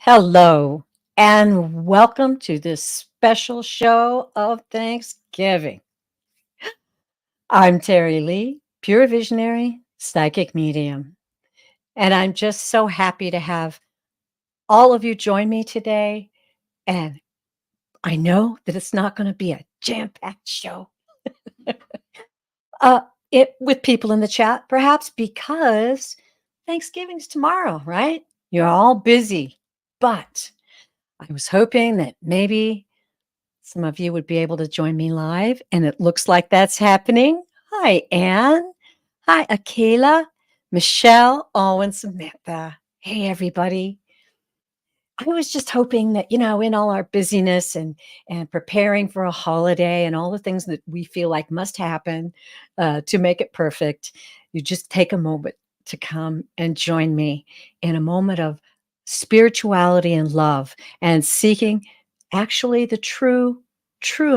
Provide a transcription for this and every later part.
Hello, and welcome to this special show of Thanksgiving. I'm Terry Lee, pure visionary, psychic medium, and I'm just so happy to have all of you join me today. And I know that it's not going to be a jam packed show uh, with people in the chat, perhaps because Thanksgiving's tomorrow, right? You're all busy, but I was hoping that maybe some of you would be able to join me live, and it looks like that's happening. Hi, Anne. Hi, Akela, Michelle, oh, and Samantha. Hey, everybody. I was just hoping that, in all our busyness and preparing for a holiday and all the things that we feel like must happen to make it perfect, you just take a moment to come and join me in a moment of spirituality and love and seeking actually the true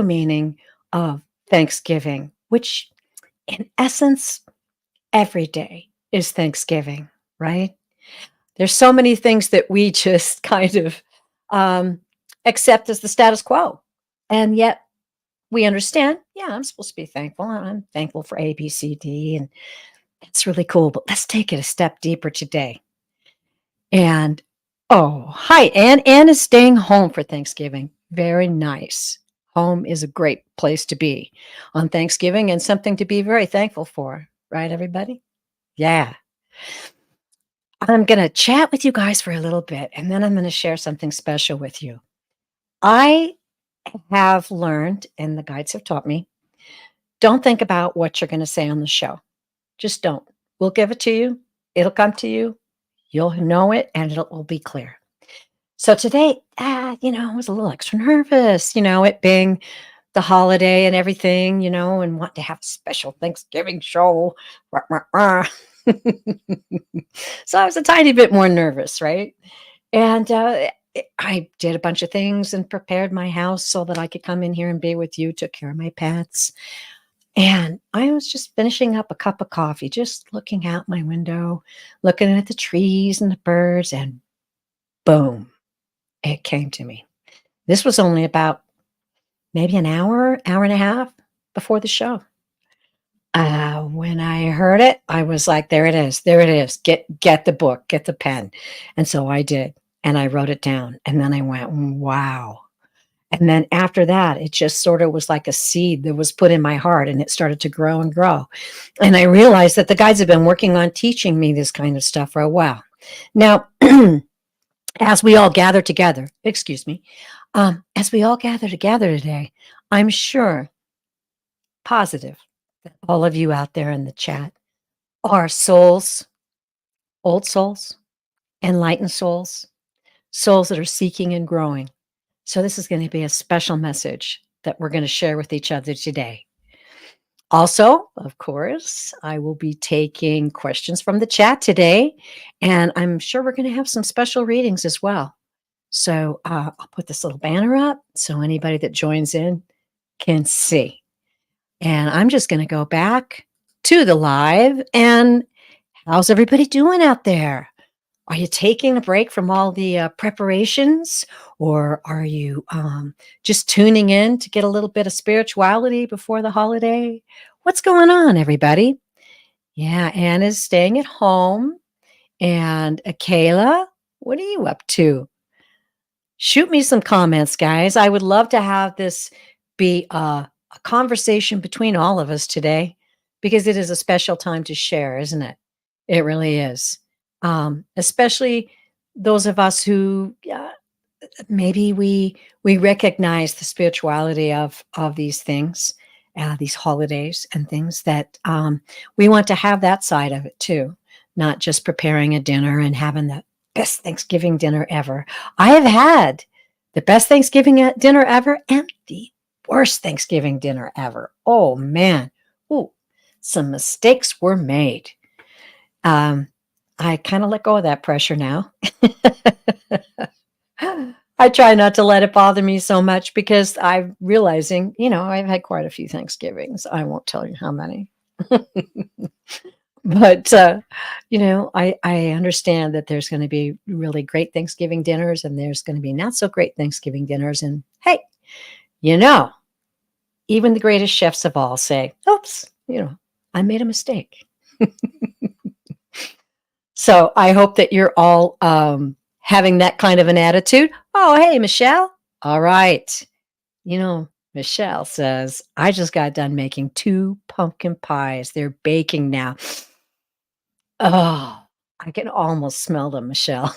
meaning of Thanksgiving, which in essence, every day is Thanksgiving, right? There's so many things that we just kind of um, accept as the status quo. And yet we understand, yeah, I'm supposed to be thankful. I'm thankful for A, B, C, D. And it's really cool. But let's take it a step deeper today. And oh, hi, Anne. Anne is staying home for Thanksgiving. Very nice. Home is a great place to be on Thanksgiving and something to be very thankful for, right, everybody? Yeah. I'm going to chat with you guys for a little bit, and then I'm going to share something special with you. I have learned, and the guides have taught me, don't think about what you're going to say on the show. Just don't. We'll give it to you. It'll come to you. You'll know it, and it will be clear. So today, I was a little extra nervous, it being the holiday and everything, and want to have a special Thanksgiving show. Rah, rah, rah. So I was a tiny bit more nervous, right? And I did a bunch of things and prepared my house so that I could come in here and be with you, took care of my pets. And I was just finishing up a cup of coffee, just looking out my window, looking at the trees and the birds, and boom, it came to me. This was only about maybe an hour and a half before the show. When I heard it, I was like, there it is. There it is. Get the book, get the pen. And so I did. And I wrote it down. And then I went, wow. And then after that, it just sort of was like a seed that was put in my heart and it started to grow and grow. And I realized that the guides have been working on teaching me this kind of stuff for a while. Now, as we all gather together, excuse me, as we all gather together today, I'm sure, positive, that all of you out there in the chat are souls, old souls, enlightened souls, souls that are seeking and growing. So this is going to be a special message that we're going to share with each other today. Also, of course, I will be taking questions from the chat today, and I'm sure we're going to have some special readings as well. So I'll put this little banner up so anybody that joins in can see. And I'm just going to go back to the live. And how's everybody doing out there? Are you taking a break from all the preparations, or are you just tuning in to get a little bit of spirituality before the holiday? What's going on, everybody? Yeah, Anna's staying at home. And Akela, what are you up to? Shoot me some comments, guys. I would love to have this be a conversation between all of us today because it is a special time to share, isn't it? It really is. Especially those of us who maybe we recognize the spirituality of these things, these holidays and things that we want to have that side of it too, not just preparing a dinner and having the best Thanksgiving dinner ever. I have had the best Thanksgiving dinner ever and the worst Thanksgiving dinner ever. Oh man, ooh, some mistakes were made. I kind of let go of that pressure now. I try not to let it bother me so much because I'm realizing, I've had quite a few Thanksgivings. I won't tell you how many. But, I understand that there's gonna be really great Thanksgiving dinners, and there's gonna be not so great Thanksgiving dinners, and, hey, you know, even the greatest chefs of all say, "Oops, I made a mistake." So, I hope that you're all, having that kind of an attitude. "Oh, hey, Michelle." Alright. Michelle says, "I just got done making 2 pumpkin pies. They're baking now." Oh, I can almost smell them, Michelle.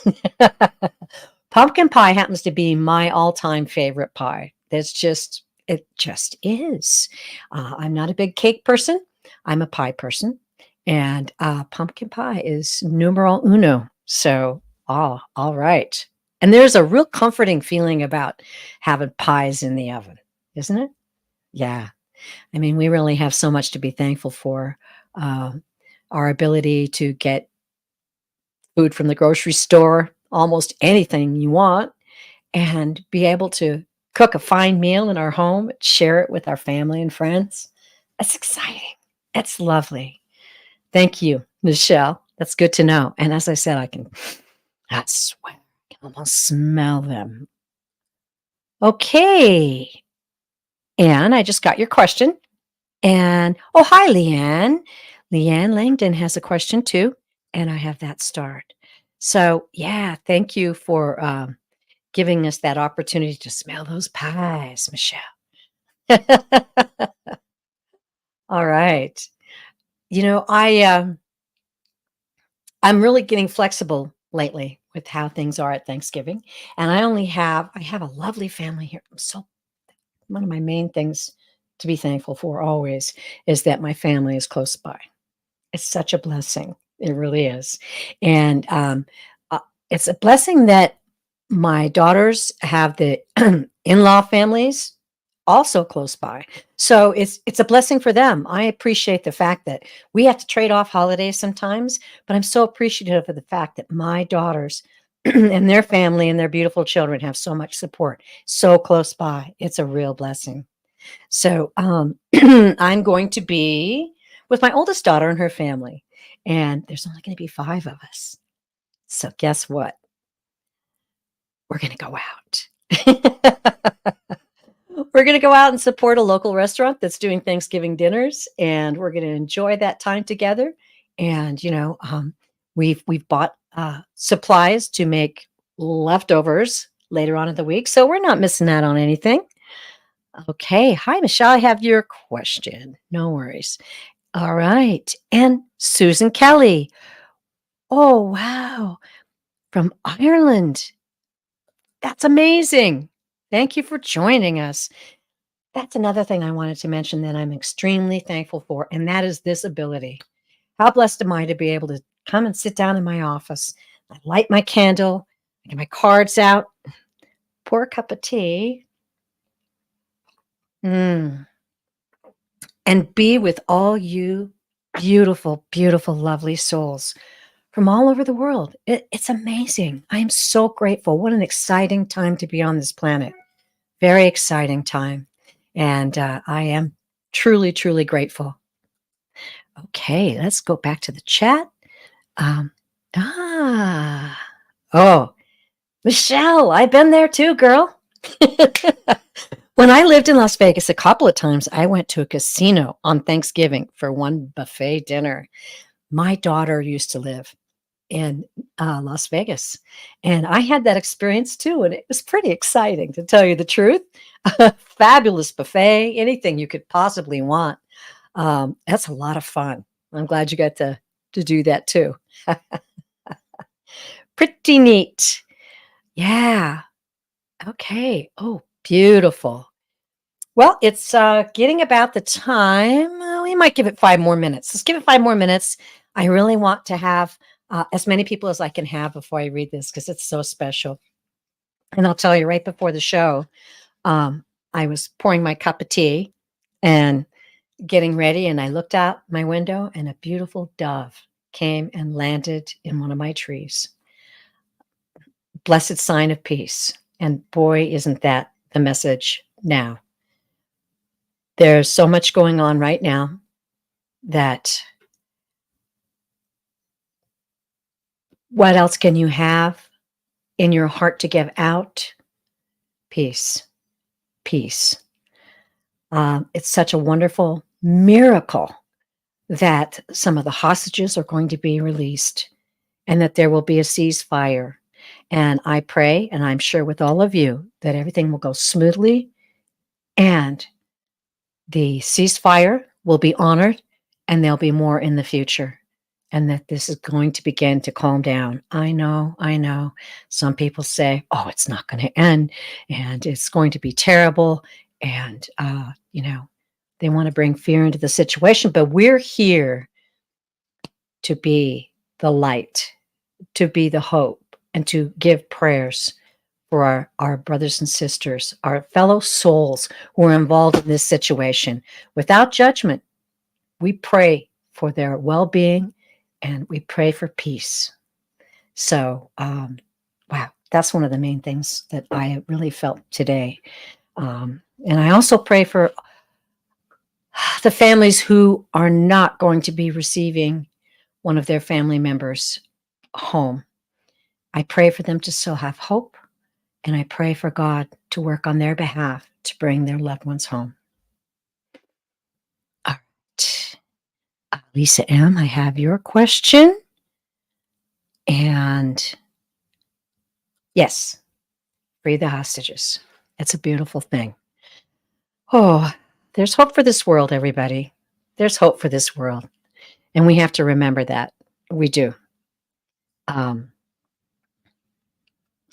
Pumpkin pie happens to be my all-time favorite pie. It just is. I'm not a big cake person. I'm a pie person, and, pumpkin pie is numero uno. So, all right. And there's a real comforting feeling about having pies in the oven, isn't it? Yeah. I mean, we really have so much to be thankful for. Um, our ability to get food from the grocery store, almost anything you want, and be able to cook a fine meal in our home, share it with our family and friends. That's exciting. That's lovely. Thank you, Michelle. That's good to know. And as I said, I swear, I can almost smell them. Okay. And I just got your question. And oh, hi, Leanne. Leanne Langdon has a question too. And I have that starred. So, yeah, thank you for giving us that opportunity to smell those pies, Michelle. All right. I'm really getting flexible lately with how things are at Thanksgiving, and I have a lovely family here. One of my main things to be thankful for always is that my family is close by. It's such a blessing. It really is. And, uh, it's a blessing that my daughters have the in-law families also close by. So it's a blessing for them. I appreciate the fact that we have to trade off holidays sometimes, but I'm so appreciative of the fact that my daughters and their family and their beautiful children have so much support so close by. It's a real blessing. So, I'm going to be with my oldest daughter and her family, and there's only gonna be 5 of us. So guess what? We're gonna go out. We're gonna go out and support a local restaurant that's doing Thanksgiving dinners, and we're gonna enjoy that time together. And, we've bought, supplies to make leftovers later on in the week, so we're not missing out on anything. Okay. Hi, Michelle. I have your question. No worries. All right. And Susan Kelly. Oh, wow. From Ireland. That's amazing. Thank you for joining us. That's another thing I wanted to mention that I'm extremely thankful for, and that is this ability. How blessed am I to be able to come and sit down in my office, I light my candle, I get my cards out, pour a cup of tea, mm, and be with all you beautiful, beautiful, lovely souls from all over the world. It's amazing. I am so grateful. What an exciting time to be on this planet. Very exciting time. And I am truly, truly grateful. Okay, let's go back to the chat. Um, ah, oh, Michelle, I've been there too, girl. When I lived in Las Vegas, a couple of times I went to a casino on Thanksgiving for one buffet dinner. My daughter used to live in Las Vegas. And I had that experience too, and it was pretty exciting to tell you the truth. Fabulous buffet, anything you could possibly want. That's a lot of fun. I'm glad you got to do that too. Pretty neat. Yeah. Okay. Oh, beautiful. Well, it's getting about the time. We might give it 5 more minutes. Let's give it 5 more minutes. I really want to have as many people as I can have before I read this because it's so special. And I'll tell you right before the show, I was pouring my cup of tea and getting ready, and I looked out my window, and a beautiful dove came and landed in one of my trees. Blessed sign of peace. And boy, isn't that the message now. There's so much going on right now that What else can you have in your heart to give out? Peace. Peace. It's such a wonderful miracle that some of the hostages are going to be released and that there will be a ceasefire. And I pray, and I'm sure with all of you, that everything will go smoothly and the ceasefire will be honored and there'll be more in the future. And that this is going to begin to calm down. I know. Some people say, oh, it's not going to end and it's going to be terrible. And, they want to bring fear into the situation, but we're here to be the light, to be the hope, and to give prayers for our brothers and sisters, our fellow souls who are involved in this situation. Without judgment, we pray for their well-being and we pray for peace. So, wow, that's one of the main things that I really felt today. And I also pray for the families who are not going to be receiving one of their family members home. I pray for them to still have hope, and I pray for God to work on their behalf to bring their loved ones home. All right. Lisa M., I have your question. And yes, free the hostages. It's a beautiful thing. Oh, there's hope for this world, everybody. There's hope for this world. And we have to remember that. We do.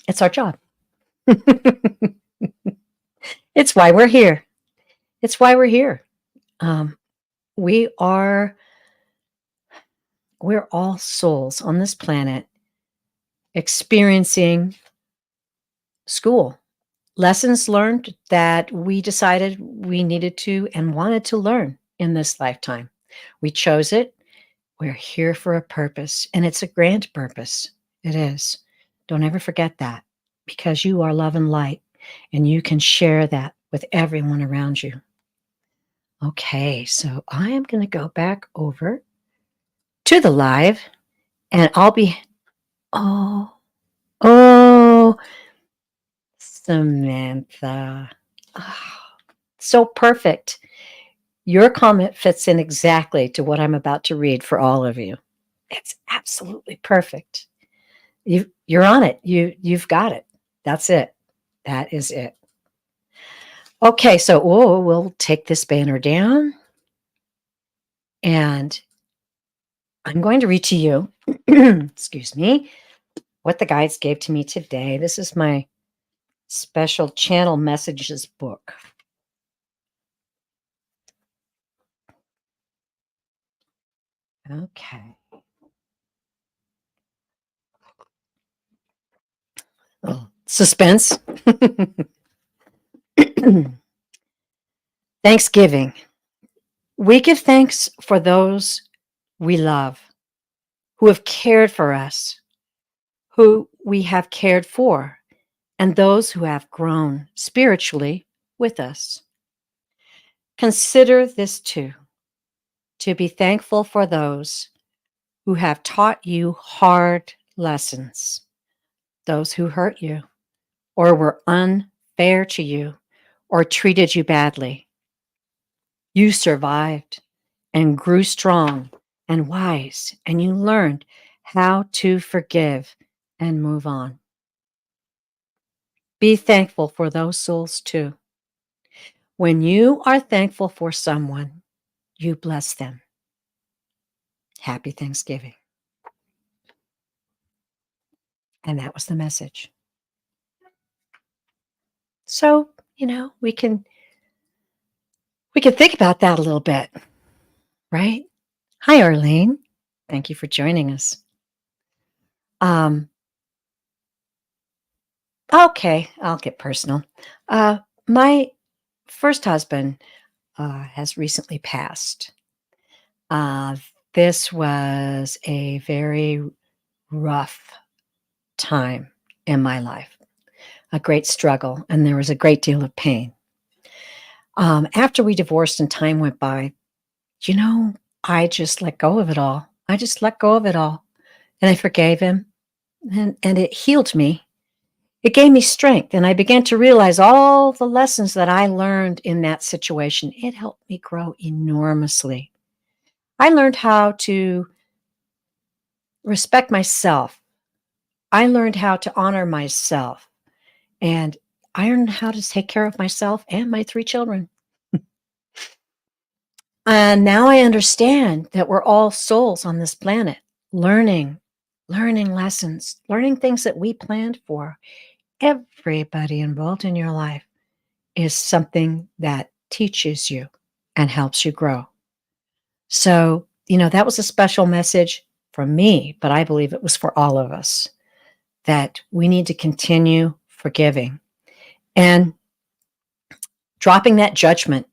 It's our job. It's why we're here. It's why we're here. We're all souls on this planet experiencing school. Lessons learned that we decided we needed to and wanted to learn in this lifetime. We chose it. We're here for a purpose, and it's a grand purpose. It is. Don't ever forget that, because you are love and light, and you can share that with everyone around you. Okay, so I am going to go back over to the live, and I'll be, oh, Samantha. Oh, so perfect. Your comment fits in exactly to what I'm about to read for all of you. It's absolutely perfect. You're on it. You've got it. That's it. That is it. Okay, so we'll take this banner down, and I'm going to read to you, excuse me, what the guides gave to me today. This is my special channel messages book. Okay. Oh, suspense. Thanksgiving. We give thanks for those we love, who have cared for us, who we have cared for, and those who have grown spiritually with us. Consider this too, to be thankful for those who have taught you hard lessons, those who hurt you or were unfair to you or treated you badly. You survived and grew strong and wise, and you learned how to forgive and move on. Be thankful for those souls too. When you are thankful for someone, you bless them. Happy Thanksgiving. And that was the message. So, we can think about that a little bit, right? Hi, Arlene. Thank you for joining us. Okay, I'll get personal. My first husband has recently passed. This was a very rough time in my life, a great struggle, and there was a great deal of pain. After we divorced and time went by, I just let go of it all. And I forgave him. and it healed me. It gave me strength, and I began to realize all the lessons that I learned in that situation. It helped me grow enormously. I learned how to respect myself. I learned how to honor myself, and I learned how to take care of myself and my 3 children. And now I understand that we're all souls on this planet, learning, learning lessons, learning things that we planned for. Everybody involved in your life is something that teaches you and helps you grow. So, that was a special message from me, but I believe it was for all of us that we need to continue forgiving and dropping that judgment.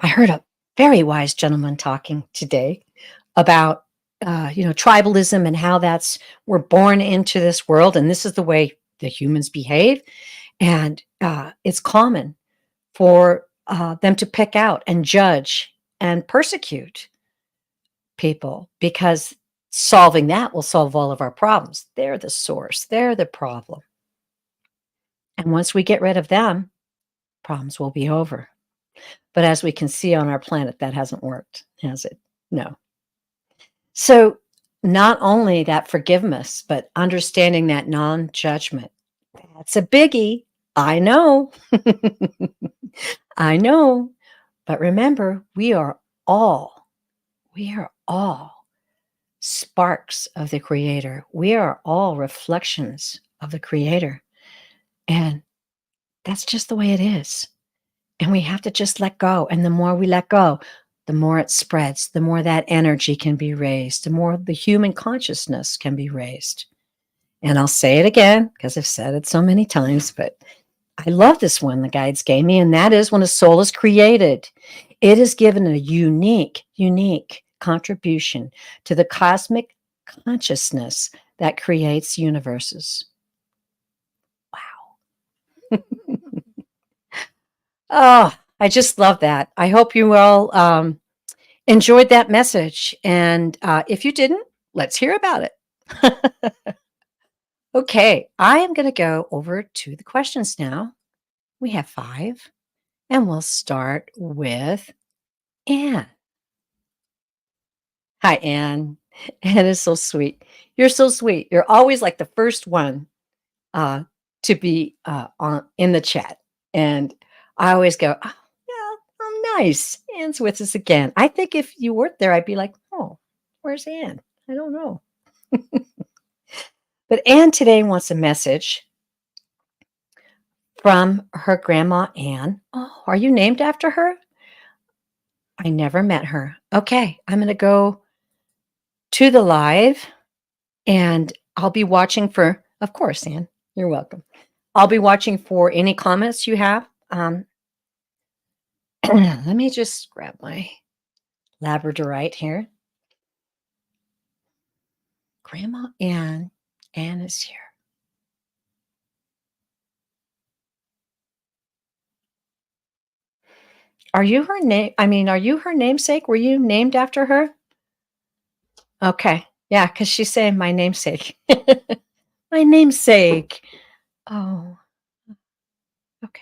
I heard a very wise gentleman talking today about, tribalism and how we're born into this world and this is the way the humans behave. And it's common for them to pick out and judge and persecute people because solving that will solve all of our problems. They're the source, they're the problem. And once we get rid of them, problems will be over. But as we can see on our planet, that hasn't worked, has it? No. So, not only that forgiveness, but understanding that non judgment. That's a biggie. I know. I know. But remember, we are all sparks of the Creator. We are all reflections of the Creator. And that's just the way it is. And we have to just let go. And the more we let go, the more it spreads, the more that energy can be raised, the more the human consciousness can be raised. And I'll say it again because I've said it so many times, but I love this one the guides gave me, and that is when a soul is created, it is given a unique contribution to the cosmic consciousness that creates universes. Wow. Oh, I just love that. I hope you all enjoyed that message. And if you didn't, let's hear about it. Okay, I am going to go over to the questions now. We have 5, and we'll start with Anne. Hi, Anne. Anne is so sweet. You're so sweet. You're always like the first one uh, to be in the chat. And I always go, oh, yeah, oh, nice. Anne's with us again. I think if you weren't there, I'd be like, oh, where's Anne? I don't know. But Anne today wants a message from her grandma, Anne. Oh, are you named after her? I never met her. Okay, I'm going to go to the live and I'll be watching for, of course, Anne, you're welcome. I'll be watching for any comments you have. Let me just grab my Labradorite here. Grandma Anne. Anne is here. Are you her name? I mean, are you her namesake? Were you named after her? Okay. Yeah, because she's saying my namesake. My namesake. Oh, okay.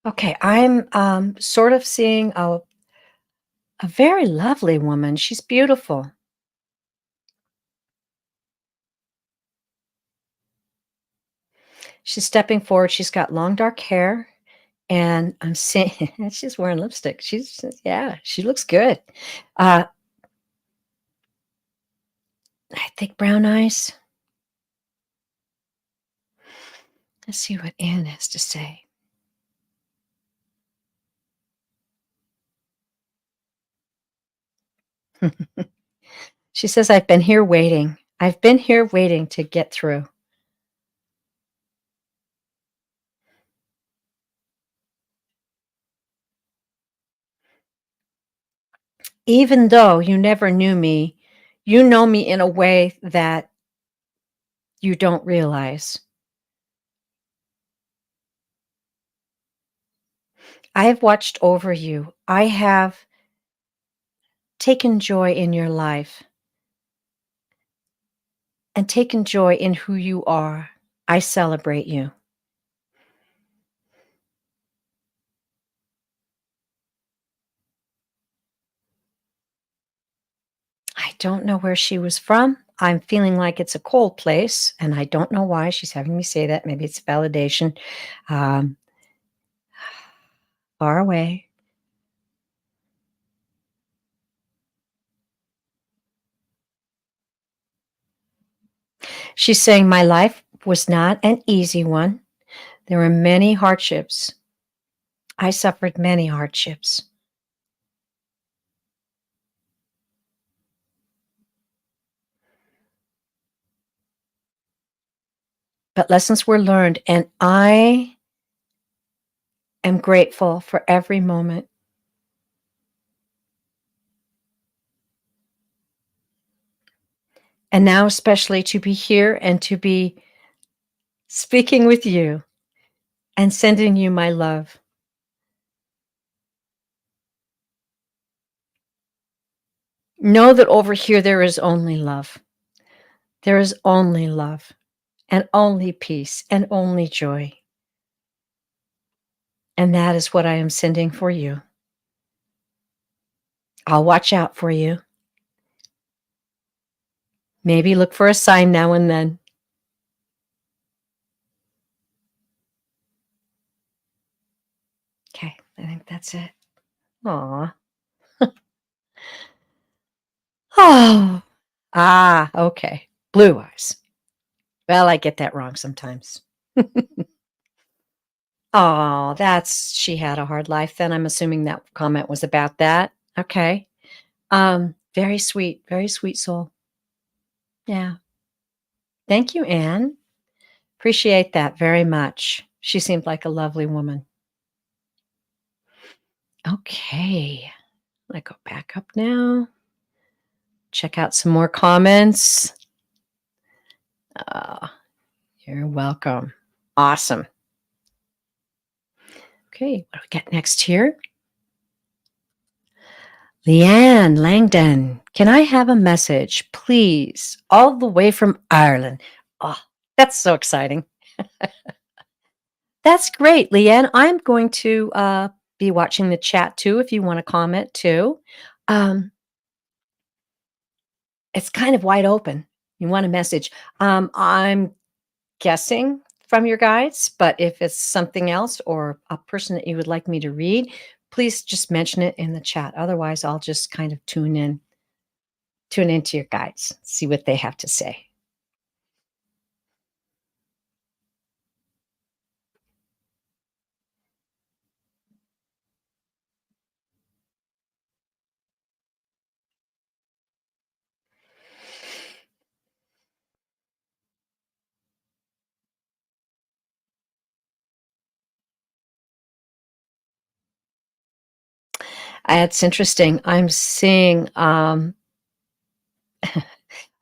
Okay, I'm sort of seeing a very lovely woman. She's beautiful. She's stepping forward. She's got long dark hair, and I'm seeing she's wearing lipstick. Yeah, she looks good. Uh, I think brown eyes. Let's see what Anne has to say. She says, I've been here waiting. I've been here waiting to get through. Even though you never knew me, You know me in a way that you don't realize. I have watched over you. I have taken joy in your life and taken joy in who you are. I celebrate you. I don't know where she was from. I'm feeling like it's a cold place, and I don't know why she's having me say that. Maybe it's validation. Um, Far away. She's saying, "My life was not an easy one. There were many hardships. I suffered many hardships, but lessons were learned, and I am grateful for every moment. And now, especially to be here and to be speaking with you and sending you my love. Know that over here there is only love. There is only love and only peace and only joy. And that is what I am sending for you. I'll watch out for you. Maybe look for a sign now and then. Okay, I think that's it. Aw. Oh. Ah, okay. Blue eyes. Well, I get that wrong sometimes. Oh, that's she had a hard life then. I'm assuming that comment was about that. Okay. Very sweet soul. Yeah. Thank you, Anne. Appreciate that very much. She seemed like a lovely woman. Okay. Let go back up now. Check out some more comments. Uh, you're welcome. Awesome. Okay, what do we got next here? Leanne Langdon, can I have a message, please? All the way from Ireland. Oh, that's so exciting. That's great, Leanne. I'm going to be watching the chat too if you want to comment too. Um, it's kind of wide open. You want a message. I'm guessing from your guides, but if it's something else or a person that you would like me to read, please just mention it in the chat. Otherwise, I'll just kind of tune into your guides, see what they have to say. It's interesting. I'm seeing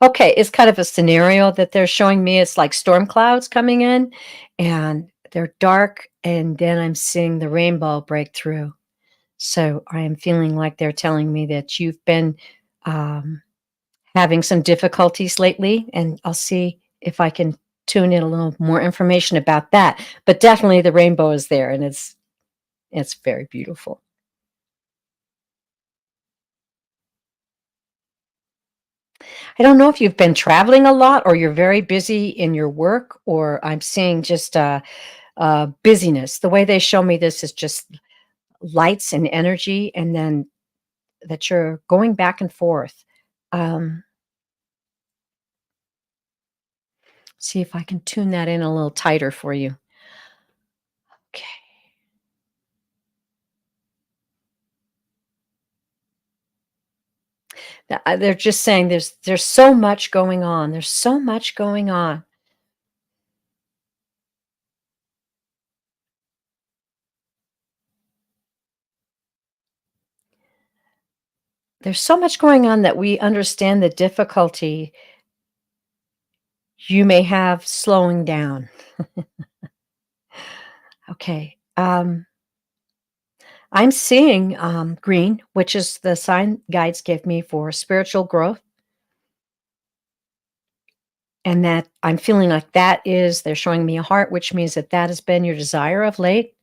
okay, it's kind of a scenario that they're showing me. It's like storm clouds coming in and they're dark, and then I'm seeing the rainbow break through. So I am feeling like they're telling me that you've been um, having some difficulties lately, and I'll see if I can tune in a little more information about that. But definitely the rainbow is there, and it's very beautiful. I don't know if you've been traveling a lot or you're very busy in your work, or I'm seeing just busyness. The way they show me this is just lights and energy, and then that you're going back and forth. Um, See if I can tune that in a little tighter for you. Okay. They're just saying there's so much going on. There's so much going on. there's so much going on that we understand the difficulty you may have slowing down. Okay. I'm seeing green, which is the sign guides give me for spiritual growth. And that I'm feeling like they're showing me a heart, which means that that has been your desire of late.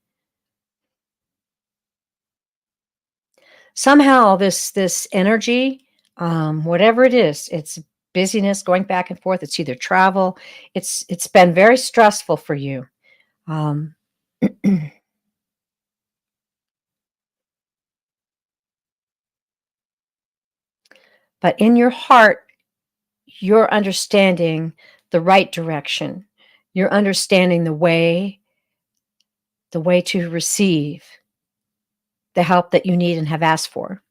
Somehow this energy, whatever it is, it's busyness going back and forth. It's either travel. It's been very stressful for you. Um, but in your heart, you're understanding the right direction. You're understanding the way to receive the help that you need and have asked for.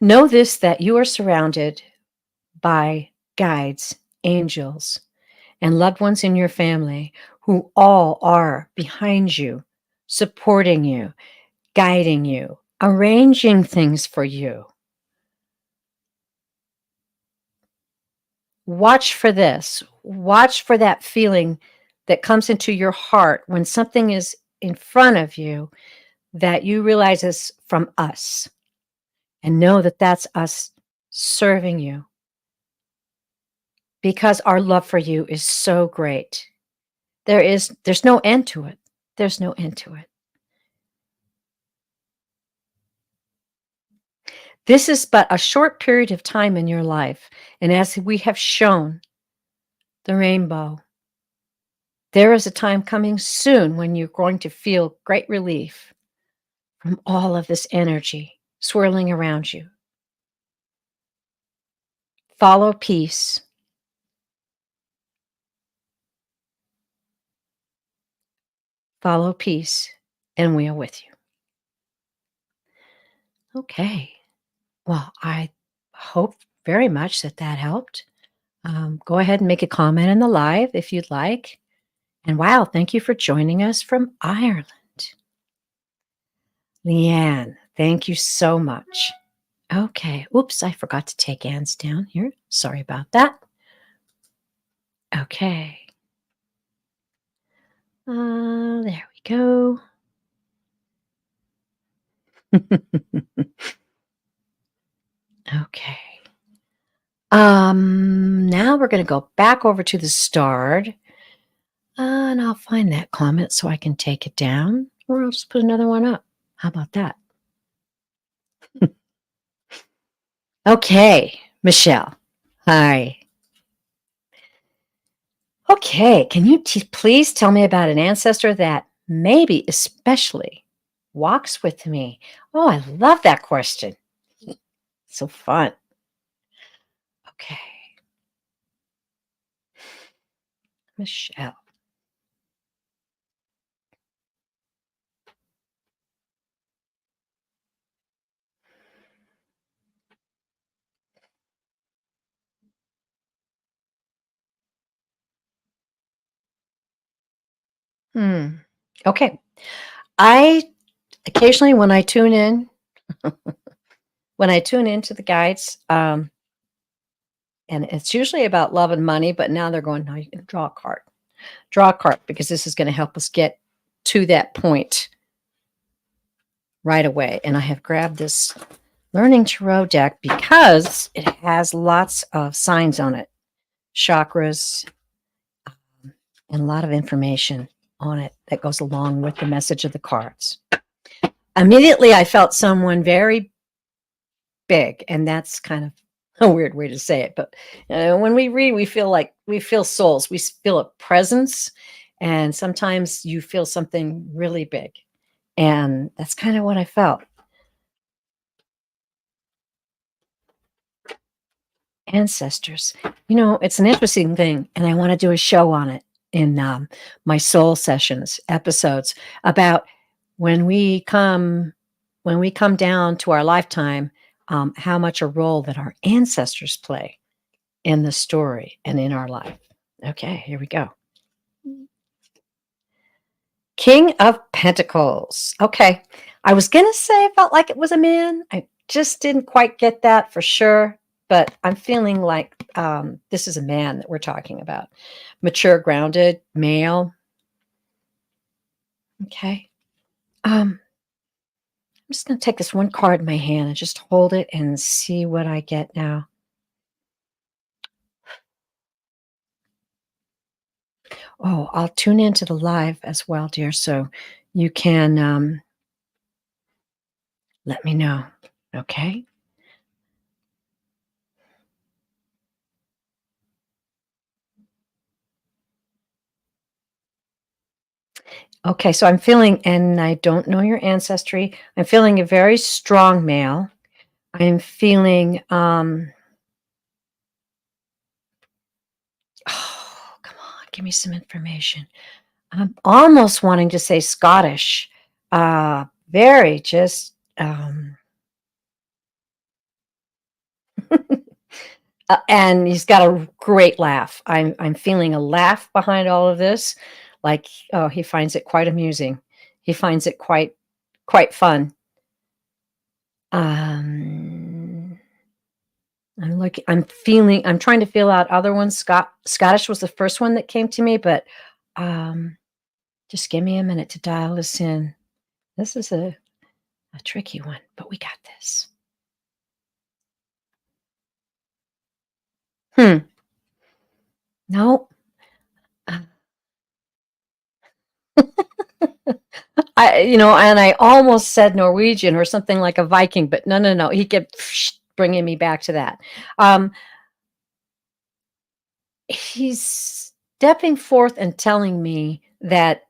Know this, that you are surrounded by guides, angels, and loved ones in your family who all are behind you, supporting you, guiding you, arranging things for you. Watch for this. Watch for that feeling that comes into your heart when something is in front of you that you realize is from us, and know that that's us serving you because our love for you is so great. There's no end to it. There's no end to it. This is but a short period of time in your life, and as we have shown the rainbow, there is a time coming soon when you're going to feel great relief from all of this energy swirling around you. Follow peace. Follow peace, and we are with you. Okay. Well, I hope very much that that helped. Go ahead and make a comment in the live if you'd like. And wow, thank you for joining us from Ireland. Leanne, thank you so much. Okay. Oops, I forgot to take Anne's down here. Sorry about that. Okay. There we go. Okay. Now we're going to go back over to the start. And I'll find that comment so I can take it down, or I'll just put another one up. How about that? Okay, Michelle. Hi. Okay, can you please tell me about an ancestor that maybe especially walks with me? Oh, I love that question. So fun. Okay, Michelle. Hmm. Okay. I occasionally, when I tune into the guides, and it's usually about love and money, but now they're going, no, you can draw a card. Draw a card because this is going to help us get to that point right away. And I have grabbed this Learning Tarot deck because it has lots of signs on it, chakras, and a lot of information on it that goes along with the message of the cards. Immediately, I felt someone very big, and that's kind of a weird way to say it. But when we read, we feel souls, we feel a presence, and sometimes you feel something really big. And that's kind of what I felt. Ancestors. It's an interesting thing, and I want to do a show on it in my soul sessions episodes about when we come down to our lifetime, how much a role that our ancestors play in the story and in our life. Okay, here we go. King of Pentacles. Okay. I was going to say I felt like it was a man. I just didn't quite get that for sure. But I'm feeling like this is a man that we're talking about. Mature, grounded, male. Okay. I'm just going to take this one card in my hand and just hold it and see what I get now. Oh, I'll tune into the live as well, dear. So you can let me know. Okay. Okay. So I'm feeling, and I don't know your ancestry, I'm feeling a very strong male. I'm feeling, oh, come on, give me some information. I'm almost wanting to say Scottish. Very just, and he's got a great laugh. I'm feeling a laugh behind all of this. Like, oh, he finds it quite amusing. He finds it quite fun. Um, I'm trying to feel out other ones. Scottish was the first one that came to me, but um, just give me a minute to dial this in. This is a tricky one, but we got this. Hmm. No. And I almost said Norwegian or something like a Viking, but no, no, no. He kept bringing me back to that. Um, he's stepping forth and telling me that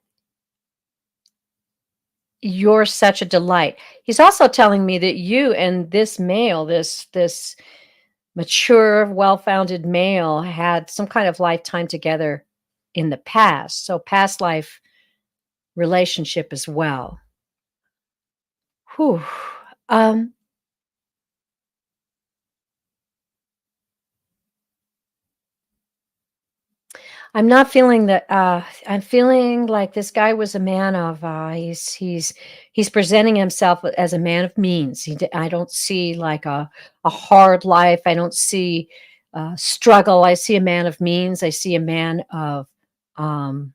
you're such a delight. He's also telling me that you and this male, this mature, well-founded male, had some kind of lifetime together in the past. So past life relationship as well. Whew. Um, I'm not feeling that. I'm feeling like this guy was a man of. He's presenting himself as a man of means. I don't see like a hard life. I don't see struggle. I see a man of means. I see a man of um,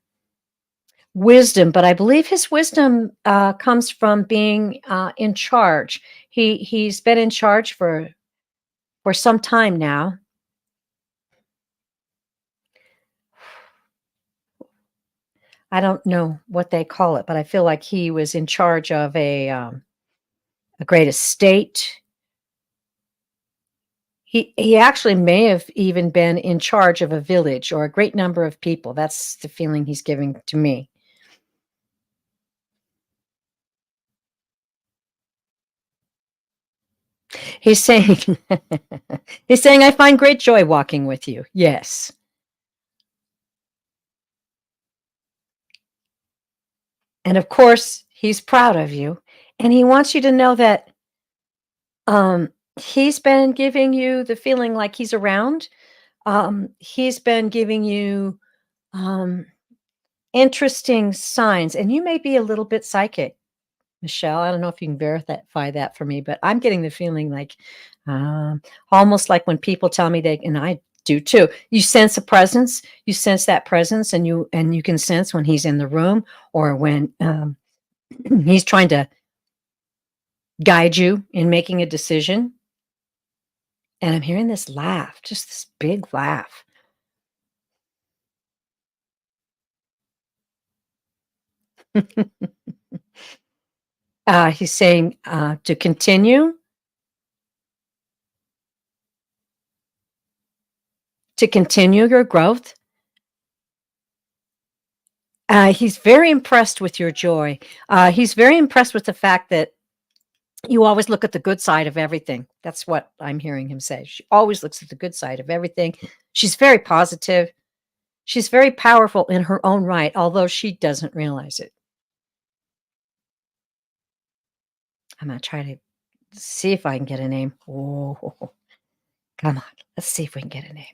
wisdom. But I believe his wisdom comes from being in charge. He's been in charge for some time now. I don't know what they call it, but I feel like he was in charge of a great estate. He actually may have even been in charge of a village or a great number of people. That's the feeling he's giving to me. He's saying he's saying, "I find great joy walking with you." Yes. And of course, he's proud of you, and he wants you to know that he's been giving you the feeling like he's around. He's been giving you um interesting signs, and you may be a little bit psychic, Michelle. I don't know if you can verify that for me, but I'm getting the feeling like, um, almost like when people tell me they, and I do too. You sense a presence. You sense that presence, and you can sense when he's in the room or when he's trying to guide you in making a decision. And I'm hearing this laugh, just this big laugh. He's saying to continue your growth. He's very impressed with your joy. He's very impressed with the fact that you always look at the good side of everything. That's what I'm hearing him say. She always looks at the good side of everything. She's very positive. She's very powerful in her own right, although she doesn't realize it. I'm going to try to see if I can get a name. Oh, come on. Let's see if we can get a name.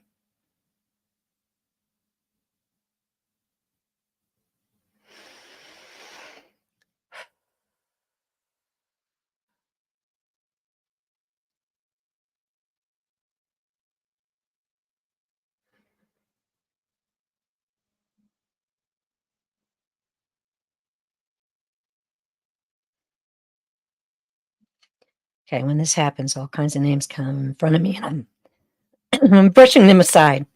Okay, when this happens, all kinds of names come in front of me, and I'm brushing them aside.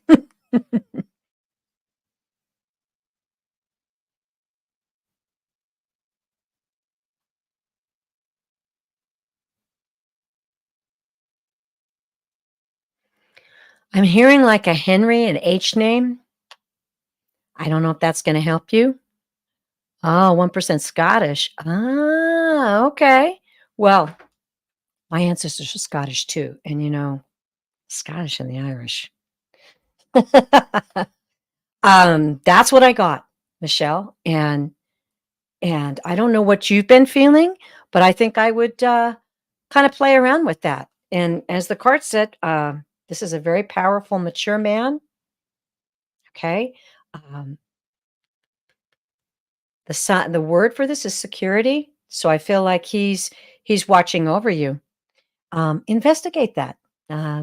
I'm hearing like a Henry, an H name. I don't know if that's going to help you. Oh, 1% Scottish. Ah, okay. Well, my ancestors are Scottish too. And Scottish and the Irish. That's what I got, Michelle. And I don't know what you've been feeling, but I think I would kind of play around with that. And as the card said, this is a very powerful, mature man. Okay. Um, the word for this is security. So I feel like he's watching over you. Investigate that.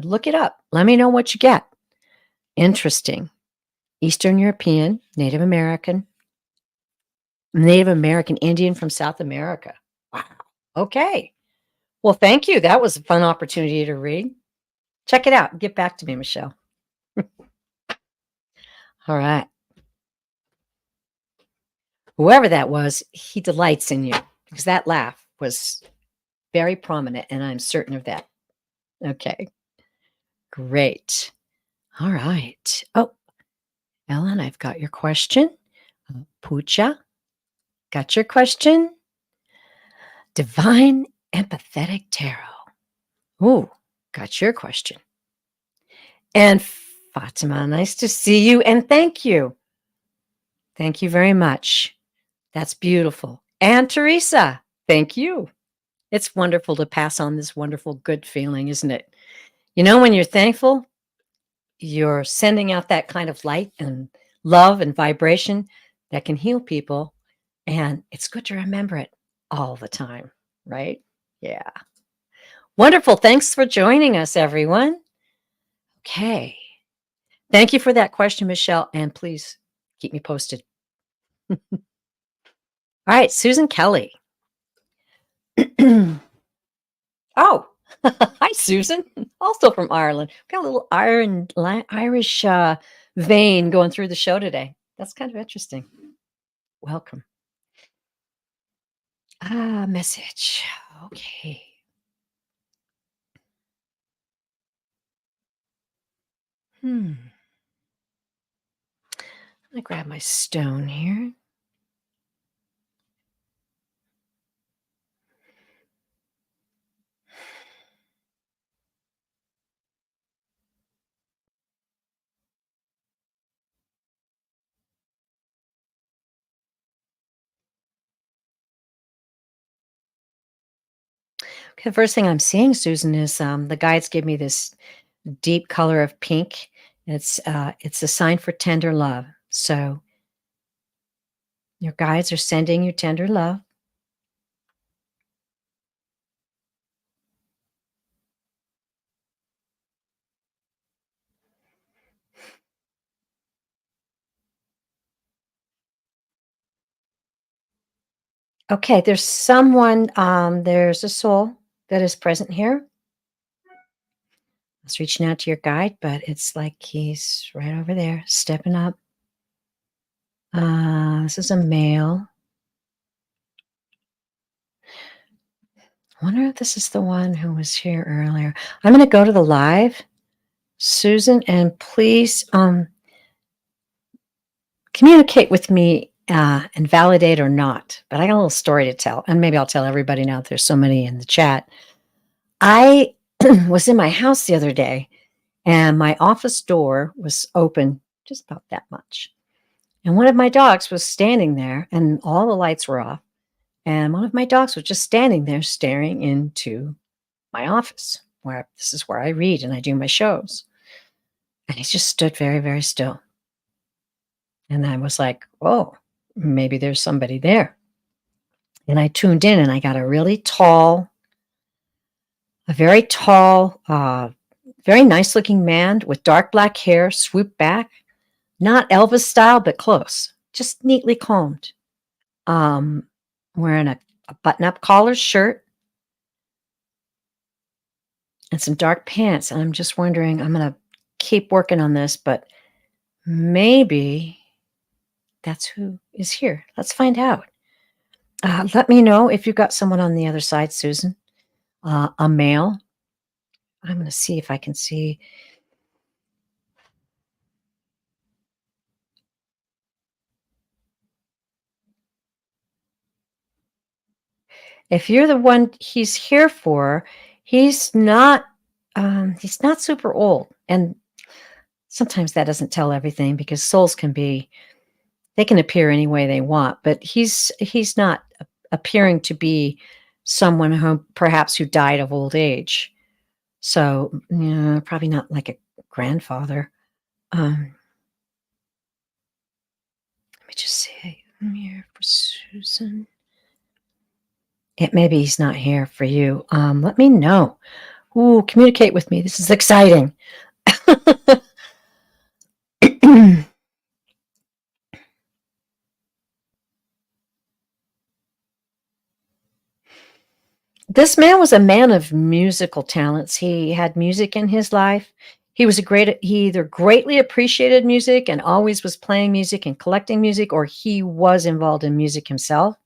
Look it up. Let me know what you get. Interesting. Eastern European, Native American Indian from South America. Wow. Okay. Well, thank you. That was a fun opportunity to read. Check it out. Get back to me, Michelle. All right. Whoever that was, he delights in you because that laugh was very prominent, and I'm certain of that. Okay. Great. All right. Oh, Ellen, I've got your question. Pooja, got your question? Divine Empathetic Tarot. Ooh, got your question. And Fatima, nice to see you, and thank you. Thank you very much. That's beautiful. And Teresa, thank you. It's wonderful to pass on this wonderful good feeling, isn't it? When you're thankful, you're sending out that kind of light and love and vibration that can heal people. And it's good to remember it all the time, right? Yeah. Wonderful. Thanks for joining us, everyone. Okay. Thank you for that question, Michelle. And please keep me posted. All right, Susan Kelly. Oh, hi, Susan. Also from Ireland. Got a little Irish vein going through the show today. That's kind of interesting. Welcome. Message. Okay. I'm gonna grab my stone here. Okay, the first thing I'm seeing, Susan, is the guides give me this deep color of pink. It's a sign for tender love. So your guides are sending you tender love. Okay, there's someone, there's a soul that is present here. I was reaching out to your guide, but it's like he's right over there, stepping up. This is a male. I wonder if this is the one who was here earlier. I'm going to go to the live, Susan, and please communicate with me and validate or not. But I got a little story to tell, and maybe I'll tell everybody now that there's so many in the chat. I was in my house the other day, and my office door was open just about that much. And one of my dogs was standing there, and all the lights were off. And one of my dogs was just standing there staring into my office, where this is where I read and I do my shows. And he just stood very, very still. And I was like, oh, maybe there's somebody there. And I tuned in and I got a very tall, very nice looking man with dark black hair, swooped back, not Elvis style, but close, just neatly combed. Wearing a button up collar shirt, and some dark pants. And I'm just wondering, I'm going to keep working on this, but maybe that's who is here. Let's find out. Let me know if you've got someone on the other side, Susan. A male. I'm going to see if I can see. If you're the one he's here for, he's not super old. And sometimes that doesn't tell everything because souls can be they can appear any way they want, but he's not appearing to be someone who perhaps who died of old age. So, yeah, probably not like a grandfather. Let me just say, I'm here for Susan. It maybe he's not here for you. Let me know. Ooh, communicate with me. This is exciting. This man was a man of musical talents. He had music in his life. He either greatly appreciated music and always was playing music and collecting music, or he was involved in music himself.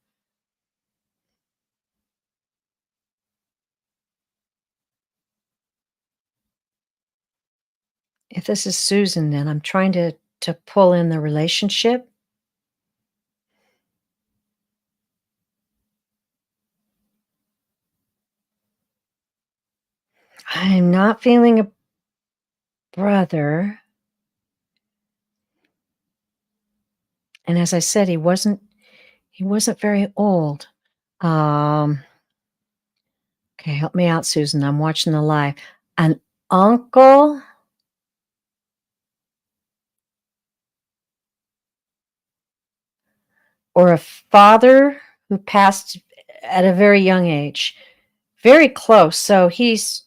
If this is Susan, then I'm trying to pull in the relationship. I'm not feeling a brother. And as I said, he wasn't very old. Um, okay, help me out, Susan. I'm watching the live. An uncle or a father who passed at a very young age. Very close. So he's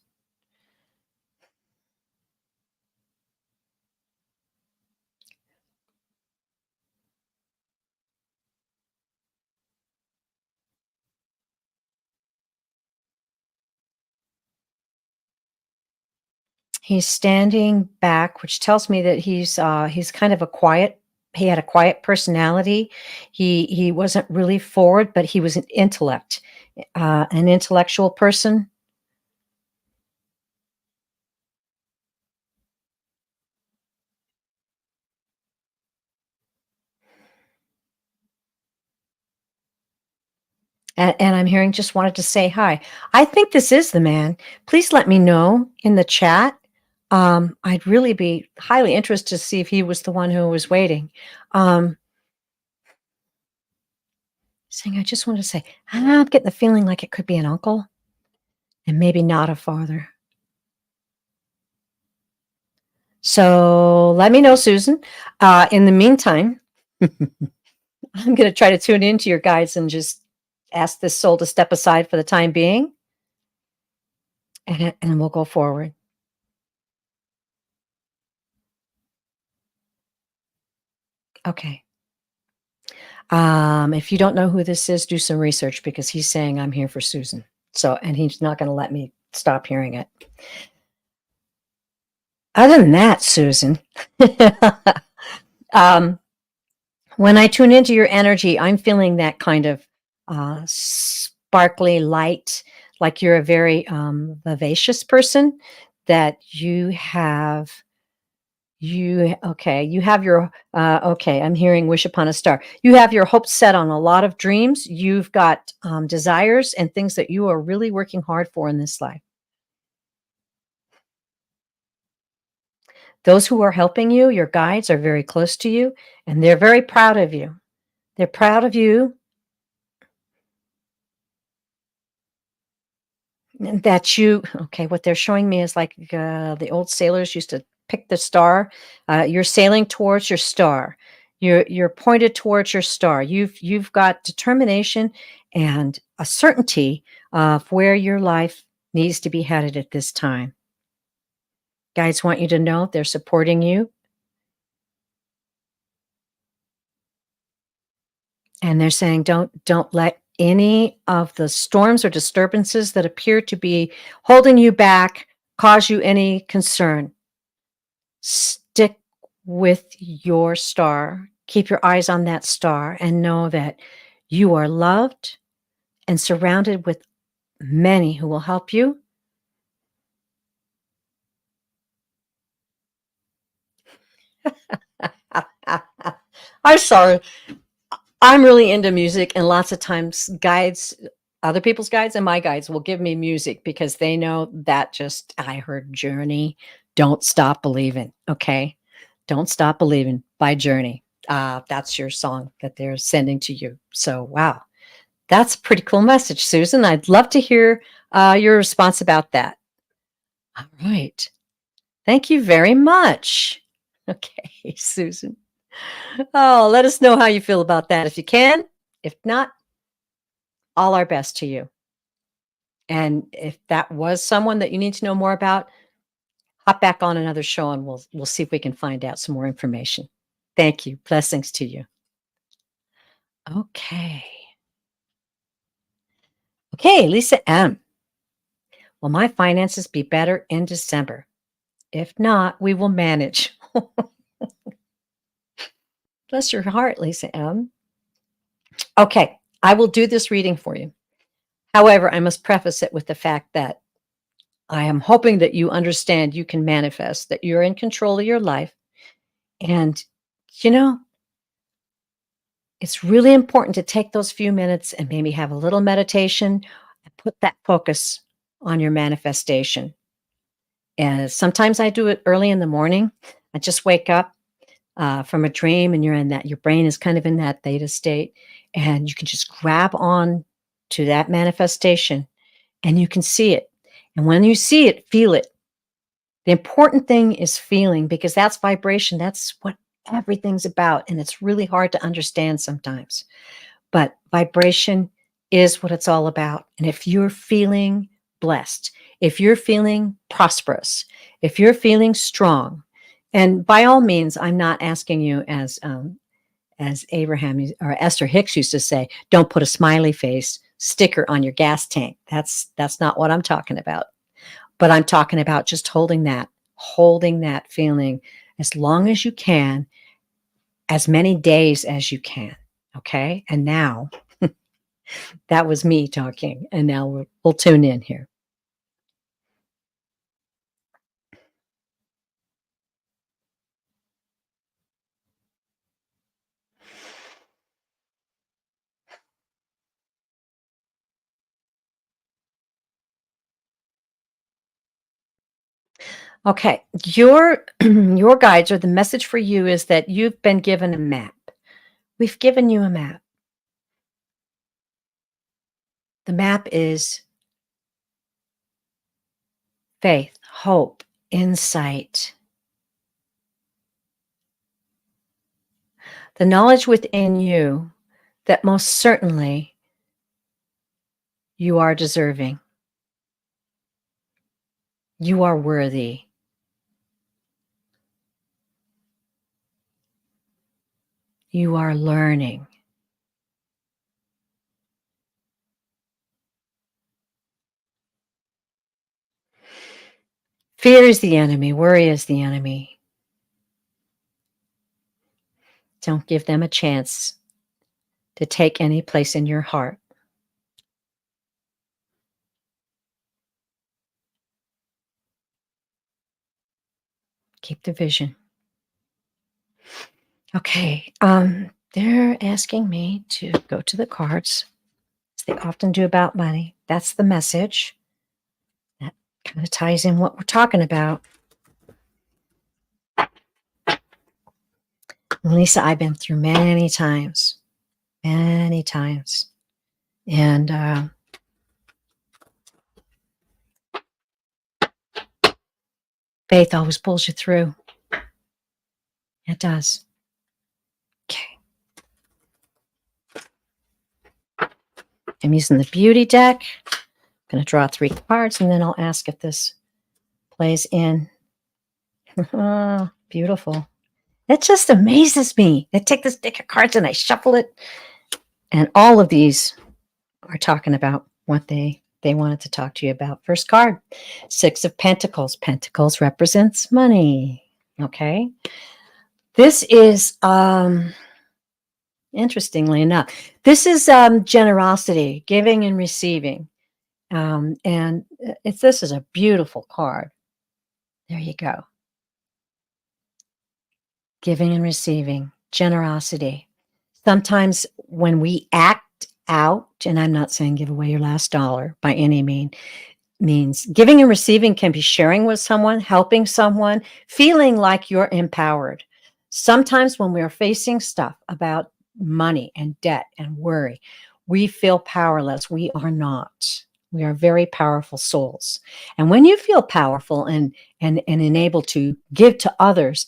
standing back, which tells me that he's kind of a quiet he had a quiet personality. He wasn't really forward, but he was an intellectual person. And I'm hearing just wanted to say hi. I think this is the man. Please let me know in the chat. I'd really be highly interested to see if he was the one who was waiting. Um, saying, I just want to say, I'm getting the feeling like it could be an uncle and maybe not a father. So let me know, Susan. In the meantime, I'm going to try to tune into your guides and just ask this soul to step aside for the time being, and we'll go forward. Okay. If you don't know who this is, do some research because he's saying I'm here for Susan. So, and he's not going to let me stop hearing it. Other than that, Susan, um, when I tune into your energy, I'm feeling that kind of sparkly light, like you're a very vivacious person, that you have your okay, I'm hearing wish upon a star. You have your hopes set on a lot of dreams. You've got desires and things that you are really working hard for in this life. Those who are helping you, your guides, are very close to you, and they're very proud of you. They're proud of you that you okay, what they're showing me is like, the old sailors used to pick the star. You're sailing towards your star. You're pointed towards your star. You've got determination and a certainty of where your life needs to be headed at this time. Guides want you to know they're supporting you, and they're saying, "Don't let any of the storms or disturbances that appear to be holding you back, cause you any concern, stick with your star. Keep your eyes on that star and know that you are loved and surrounded with many who will help you. I'm sorry. I'm really into music, and lots of times guides, other people's guides and my guides will give me music because they know that just I heard Journey, Don't Stop Believing. Okay. Don't Stop Believing by Journey. That's your song that they're sending to you. So, wow. That's a pretty cool message, Susan. I'd love to hear your response about that. All right. Thank you very much. Okay, Susan. Oh, let us know how you feel about that if you can. If not, all our best to you. And if that was someone that you need to know more about, hop back on another show and we'll see if we can find out some more information. Thank you. Blessings to you. Okay. Okay, Lisa M. Will my finances be better in December? If not, we will manage. Bless your heart, Lisa M. Okay, I will do this reading for you. However, I must preface it with the fact that I am hoping that you understand you can manifest, that you're in control of your life. And, you know, it's really important to take those few minutes and maybe have a little meditation and put that focus on your manifestation. And sometimes I do it early in the morning. I just wake up from a dream and you're in that, your brain is kind of in that theta state. And you can just grab on to that manifestation and you can see it. And when you see it, feel it. The important thing is feeling because that's vibration. That's what everything's about. And it's really hard to understand sometimes. But vibration is what it's all about. And if you're feeling blessed, if you're feeling prosperous, if you're feeling strong, and by all means, I'm not asking you as Abraham or Esther Hicks used to say, don't put a smiley face sticker on your gas tank. That's not what I'm talking about. But I'm talking about just holding that feeling as long as you can, as many days as you can. Okay. And now that was me talking. And now we'll tune in here. Okay. Your your guides or the message for you is that you've been given a map. We've given you a map. The map is faith, hope, insight. The knowledge within you that most certainly you are deserving. You are worthy. You are learning. Fear is the enemy. Worry is the enemy. Don't give them a chance to take any place in your heart. Keep the vision. Okay. They're asking me to go to the cards, as they often do about money. That's the message. That kind of ties in what we're talking about. Lisa, I've been through many times. And faith always pulls you through. It does. Okay. I'm using the beauty deck. I'm going to draw 3 cards and then I'll ask if this plays in. Oh, beautiful. It just amazes me. I take this deck of cards and I shuffle it. And all of these are talking about what they they wanted to talk to you about. First card, Six of Pentacles. Pentacles represents money. Okay. This is, interestingly enough, this is generosity, giving and receiving. And this is a beautiful card. There you go. Giving and receiving, generosity. Sometimes when we act out, and I'm not saying give away your last dollar by any means, giving and receiving can be sharing with someone, helping someone, feeling like you're empowered. Sometimes when we are facing stuff about money and debt and worry, we feel powerless. We are not. We are very powerful souls. And when you feel powerful and enabled to give to others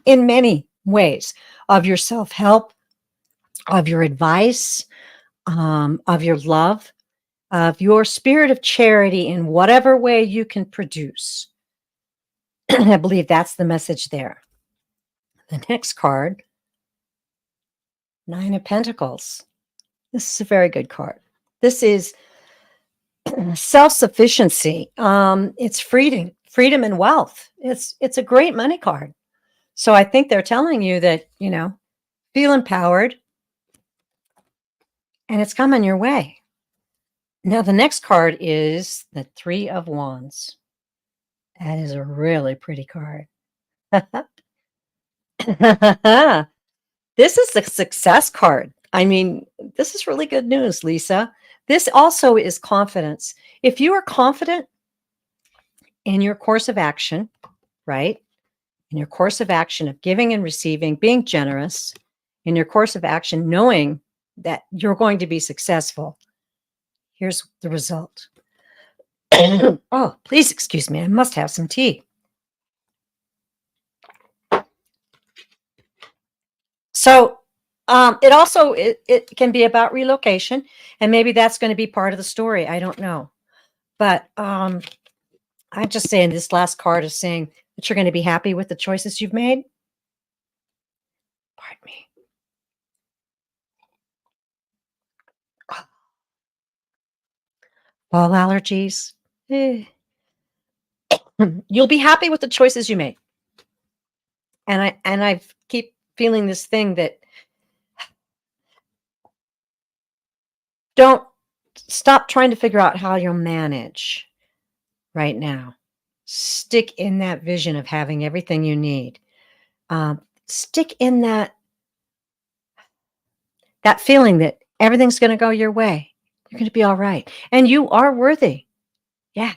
in many ways of your self-help, of your advice, of your love, of your spirit of charity in whatever way you can produce. I believe that's the message there. The next card, Nine of Pentacles. This is a very good card. This is self-sufficiency. It's freedom and wealth. It's a great money card. So I think they're telling you that, feel empowered and it's coming your way. Now, the next card is the Three of Wands. That is a really pretty card. This is the success card. I mean, this is really good news, Lisa. This also is confidence. If you are confident in your course of action, right? In your course of action of giving and receiving, being generous, in your course of action, knowing that you're going to be successful, here's the result. Oh, please excuse me. I must have some tea. So it also, it can be about relocation, and maybe that's going to be part of the story. I don't know. But I'm just saying this last card is saying that you're going to be happy with the choices you've made. Pardon me. Fall allergies. You'll be happy with the choices you made. And I keep feeling this thing that don't stop trying to figure out how you'll manage right now. Stick in that vision of having everything you need. Stick in that feeling that everything's going to go your way. You're going to be all right. And you are worthy. Yeah.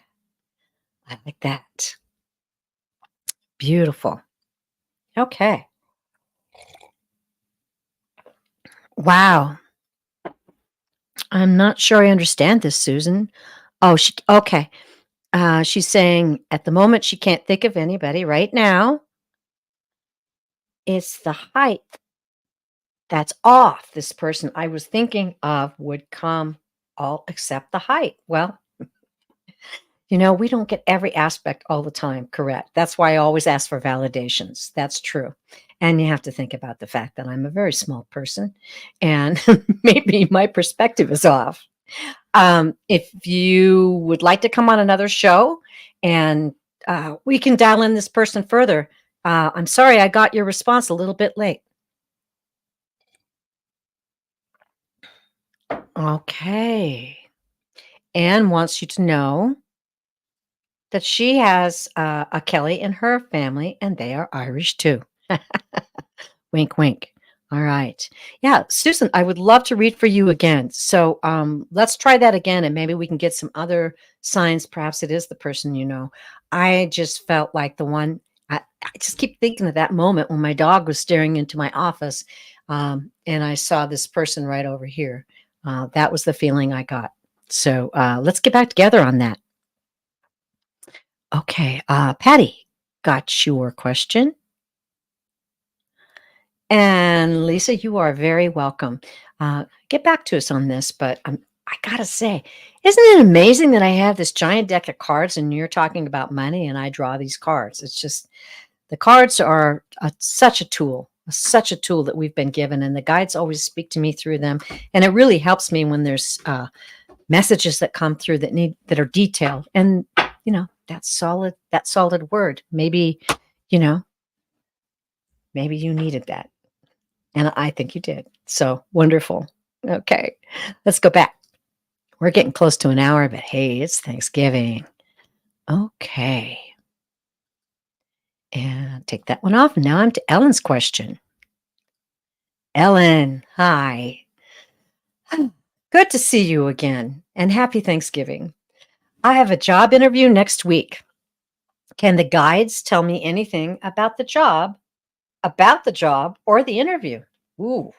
I like that. Beautiful. Okay. Wow. I'm not sure I understand this, Susan. Oh, okay. She's saying at the moment she can't think of anybody right now. It's the height that's off. This person I was thinking of would come all except the height. Well, we don't get every aspect all the time correct. That's why I always ask for validations. That's true. And you have to think about the fact that I'm a very small person and maybe my perspective is off. If you would like to come on another show and we can dial in this person further. I'm sorry I got your response a little bit late. Okay. Anne wants you to know that she has a Kelly in her family, and they are Irish too. Wink, wink. All right. Yeah, Susan, I would love to read for you again. So let's try that again, and maybe we can get some other signs. Perhaps it is the person you know. I just felt like the one, I just keep thinking of that moment when my dog was staring into my office, and I saw this person right over here. That was the feeling I got. So let's get back together on that. Okay, Patty, got your question. And Lisa, you are very welcome. Get back to us on this, but I gotta say, isn't it amazing that I have this giant deck of cards and you're talking about money and I draw these cards? It's just, the cards are such a tool that we've been given, and the guides always speak to me through them. And it really helps me when there's messages that come through that are detailed. And that solid word. Maybe, you know, maybe you needed that. And I think you did. So wonderful. Okay. Let's go back. We're getting close to an hour, but hey, it's Thanksgiving. Okay. And take that one off. Now I'm to Ellen's question. Ellen, hi. Good to see you again, and happy Thanksgiving. I have a job interview next week. Can the guides tell me anything about the job or the interview? Ooh,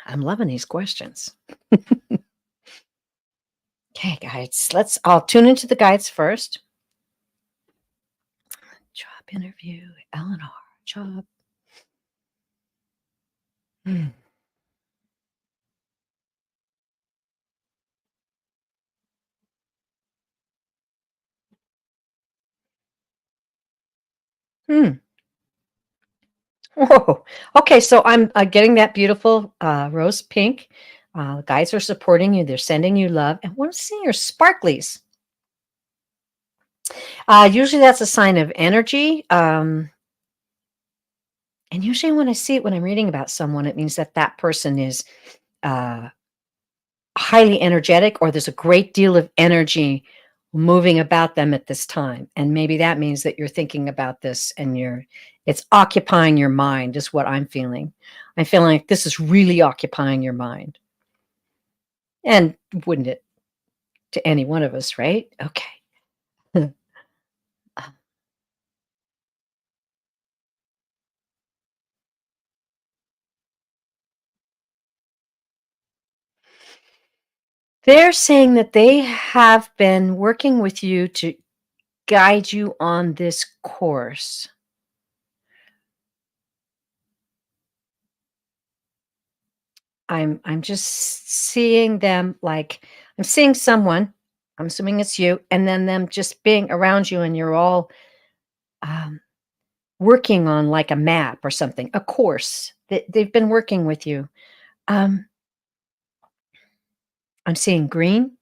I'm loving these questions. Okay, guides, I'll tune into the guides first. Job interview, Eleanor, job. Hmm. Hmm. Whoa. Okay, so I'm getting that beautiful rose pink. The guides are supporting you. They're sending you love. And want to see your sparklies. Usually that's a sign of energy. And usually when I see it, when I'm reading about someone, it means that that person is uh, highly energetic, or there's a great deal of energy moving about them at this time. And maybe that means that you're thinking about this and it's occupying your mind is what I'm feeling. I'm feeling like this is really occupying your mind. And wouldn't it to any one of us, right? Okay. They're saying that they have been working with you to guide you on this course. I'm just seeing them like I'm seeing someone, I'm assuming it's you, and then them just being around you and you're all um, working on like a map or something, a course that they've been working with you. Um, I'm seeing green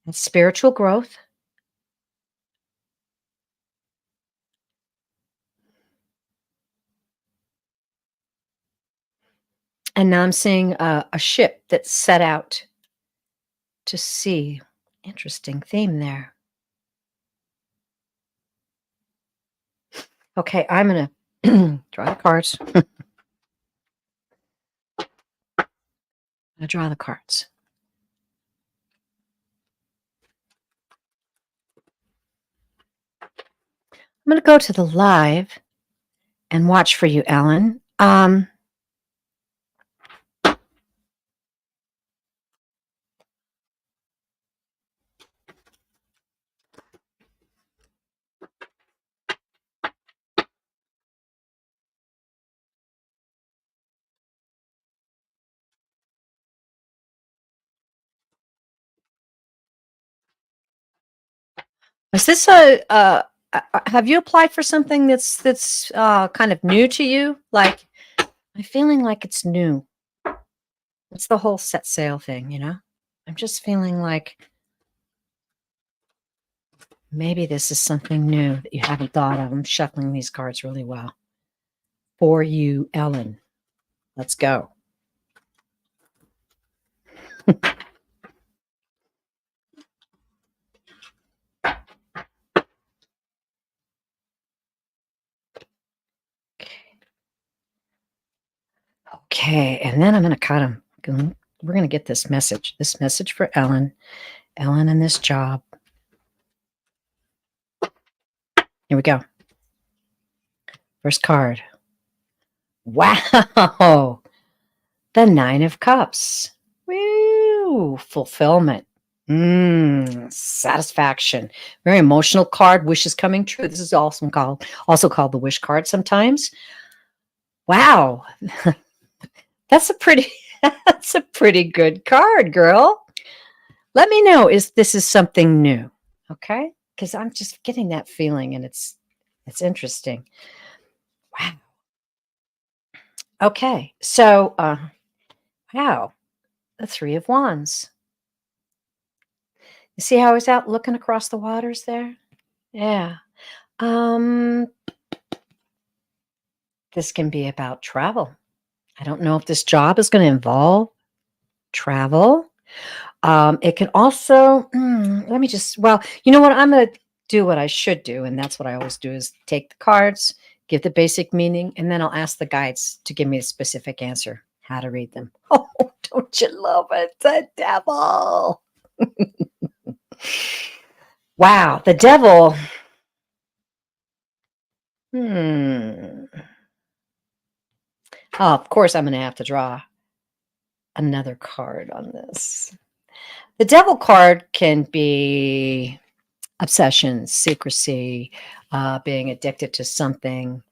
and spiritual growth. And now I'm seeing a ship that's set out to sea. Interesting theme there. Okay, I'm going to draw the cards. I'm going to draw the cards. I'm going to go to the live and watch for you, Ellen. Is this have you applied for something that's kind of new to you? Like, I'm feeling like it's new. It's the whole set sail thing, you know? I'm just feeling like maybe this is something new that you haven't thought of. I'm shuffling these cards really well. For you, Ellen. Let's go. Okay, and then I'm going to cut them. We're going to get this message for Ellen and this job. Here we go. First card. Wow. The Nine of Cups. Woo! Fulfillment. Satisfaction. Very emotional card. Wishes coming true. This is also called the wish card sometimes. Wow. That's a pretty that's a pretty good card, girl. Let me know if this is something new. Okay? Because I'm just getting that feeling and it's interesting. Wow. Okay. So Wow, the Three of Wands. You see how he's out looking across the waters there? Yeah. Um, this can be about travel. I don't know if this job is going to involve travel. It can also, let me just, well, you know what? I'm going to do what I should do. And that's what I always do is take the cards, give the basic meaning, and then I'll ask the guides to give me a specific answer, how to read them. Oh, don't you love it? The devil. Wow. The devil. Hmm. Oh, of course, I'm going to have to draw another card on this. The devil card can be obsession, secrecy, being addicted to something.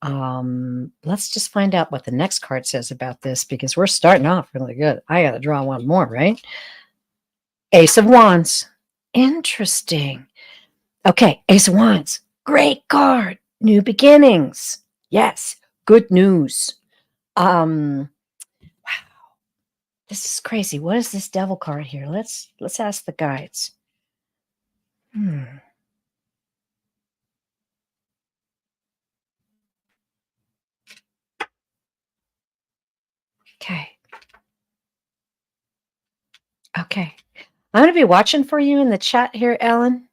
Let's just find out what the next card says about this because we're starting off really good. I got to draw one more, right? Ace of Wands. Interesting. Okay, Ace of Wands. Great card. New beginnings. Yes, good news. Wow, this is crazy. What is this devil card here? Let's ask the guides. Okay. Okay. I'm going to be watching for you in the chat here, Ellen.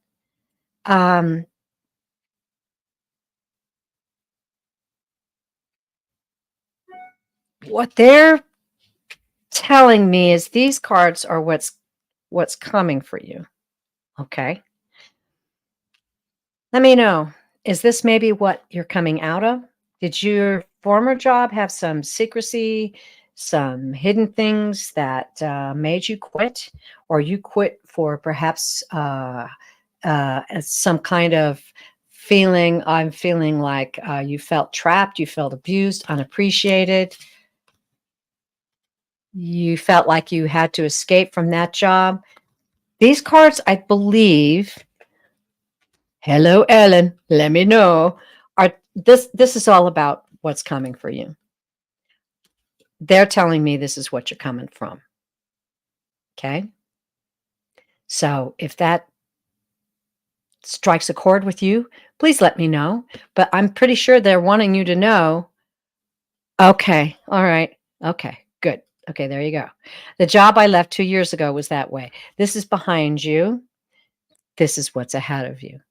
What they're telling me is these cards are what's coming for you. Okay. Let me know. Is this maybe what you're coming out of? Did your former job have some secrecy, some hidden things that made you quit, or you quit for perhaps some kind of feeling? I'm feeling like you felt trapped, you felt abused, unappreciated. You felt like you had to escape from that job. These cards, I believe, hello, Ellen, let me know. This is all about what's coming for you. They're telling me this is what you're coming from. Okay. So if that strikes a chord with you, please let me know. But I'm pretty sure they're wanting you to know. Okay. All right. Okay. Good. Okay. There you go. The job I left 2 years ago was that way. This is behind you. This is what's ahead of you.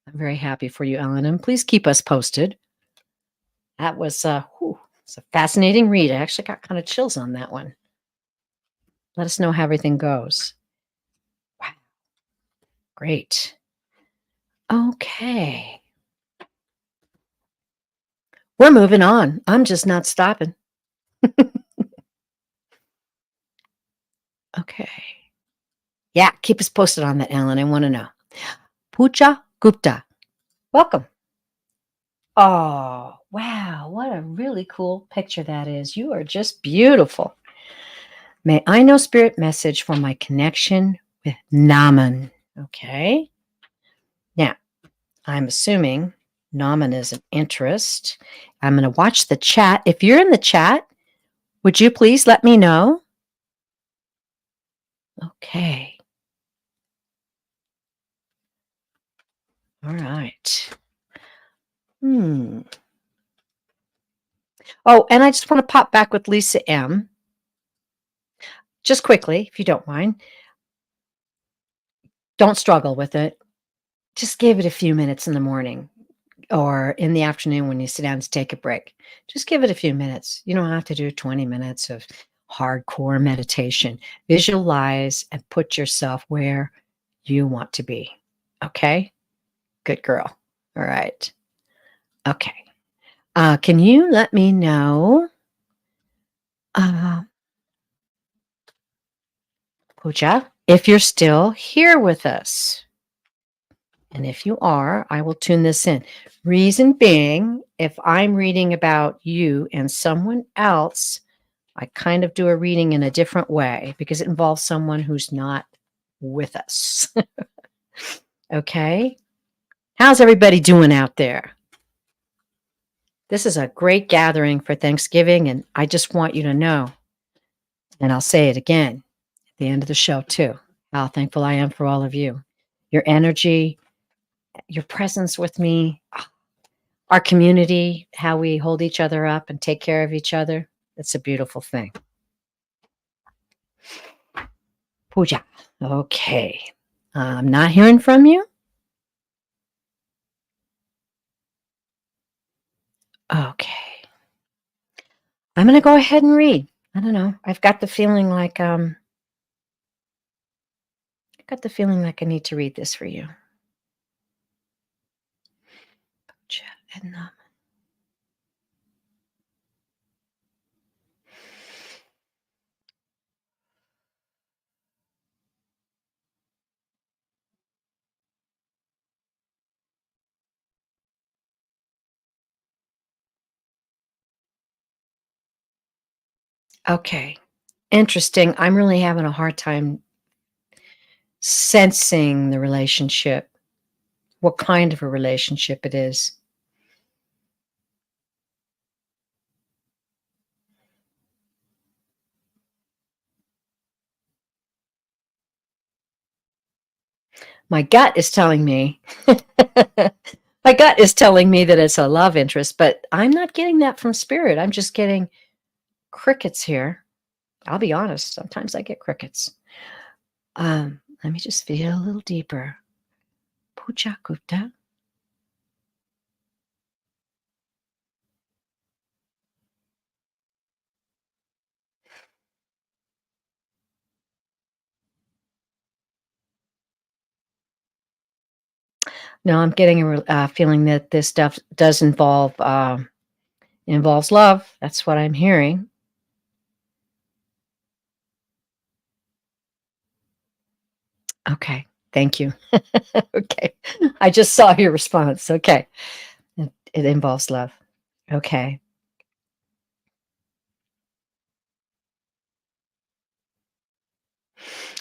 I'm very happy for you, Ellen, and please keep us posted. That was it's a fascinating read. I actually got kind of chills on that one. Let us know how everything goes. Wow. Great. Okay. We're moving on. I'm just not stopping. Okay. Yeah, keep us posted on that, Ellen. I want to know. Pooja Gupta. Welcome. Oh, wow. What a really cool picture that is. You are just beautiful. May I know spirit message for my connection with Naman. Okay. Now, I'm assuming Naman is an interest. I'm going to watch the chat. If you're in the chat, would you please let me know? Okay. All right. Oh, and I just want to pop back with Lisa M. Just quickly, if you don't mind. Don't struggle with it. Just give it a few minutes in the morning or in the afternoon when you sit down to take a break. Just give it a few minutes. You don't have to do 20 minutes of hardcore meditation. Visualize and put yourself where you want to be. Okay? Good girl. All right. Okay. Can you let me know, Pooja, if you're still here with us? And if you are, I will tune this in. Reason being, if I'm reading about you and someone else, I kind of do a reading in a different way because it involves someone who's not with us. Okay? How's everybody doing out there? This is a great gathering for Thanksgiving, and I just want you to know And I'll say it again at the end of the show, too, how thankful I am for all of you. Your energy, your presence with me, our community, how we hold each other up and take care of each other. It's a beautiful thing. Pooja. Okay. I'm not hearing from you. Okay. I'm going to go ahead and read. I don't know. I've got the feeling like I need to read this for you. Pooja and Naman. Okay. Interesting. I'm really having a hard time sensing the relationship, what kind of a relationship it is. My gut is telling me my gut is telling me that it's a love interest, but I'm not getting that from spirit. I'm just getting crickets here. I'll be honest, sometimes I get crickets. Let me just feel a little deeper. Pooja Gupta. No, I'm getting a feeling that this stuff does involves love. That's what I'm hearing. Okay, thank you. Okay, I just saw your response. Okay, it involves love. Okay.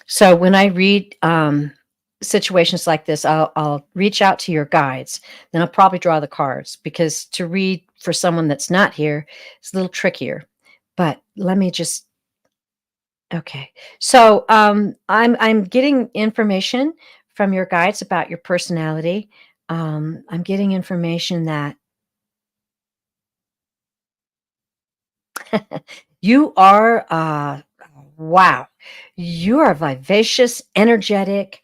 So when I read situations like this, I'll reach out to your guides. Then I'll probably draw the cards because to read for someone that's not here is a little trickier. But let me just okay. So I'm getting information from your guides about your personality. I'm getting information that you are wow, you are vivacious, energetic.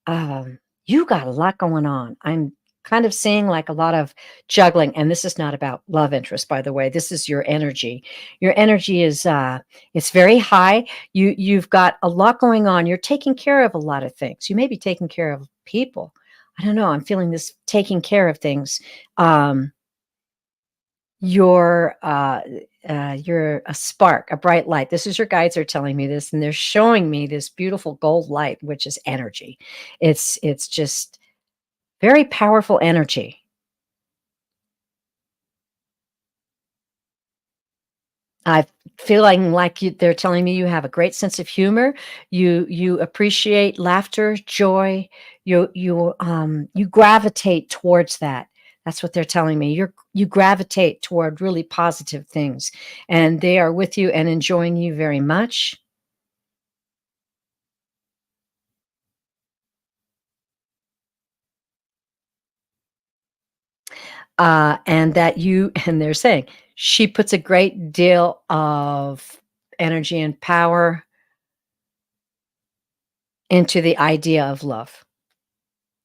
You got a lot going on. I'm kind of seeing like a lot of juggling, and this is not about love interest, by the way. This is your energy. Your energy is it's very high. You've got a lot going on. You're taking care of a lot of things. You may be taking care of people. I don't know. I'm feeling this taking care of things. Um, you're a spark, a bright light. This is your guides are telling me this, and they're showing me this beautiful gold light, which is energy. It's just very powerful energy. I feeling like they're telling me you have a great sense of humor. You appreciate laughter, joy. You gravitate towards that. That's what they're telling me. You gravitate toward really positive things, and they are with you and enjoying you very much. And that you and they're saying she puts a great deal of energy and power into the idea of love.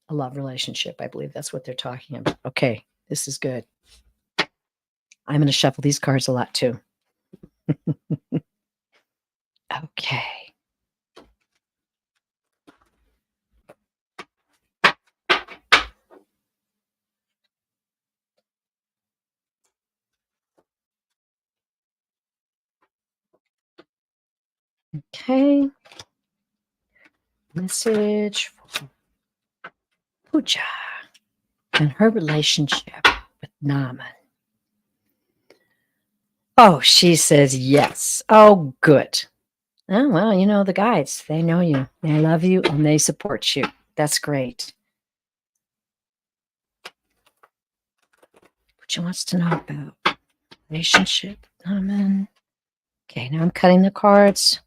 A love relationship. I believe that's what they're talking about. Okay, this is good. I'm going to shuffle these cards a lot too. Okay. Okay. Message for Pooja and her relationship with Naman. Oh, she says yes. Oh, good. Oh, well, you know, the guides, they know you, they love you, and they support you. That's great. What she wants to know about relationship, Naman. Okay, now I'm cutting the cards.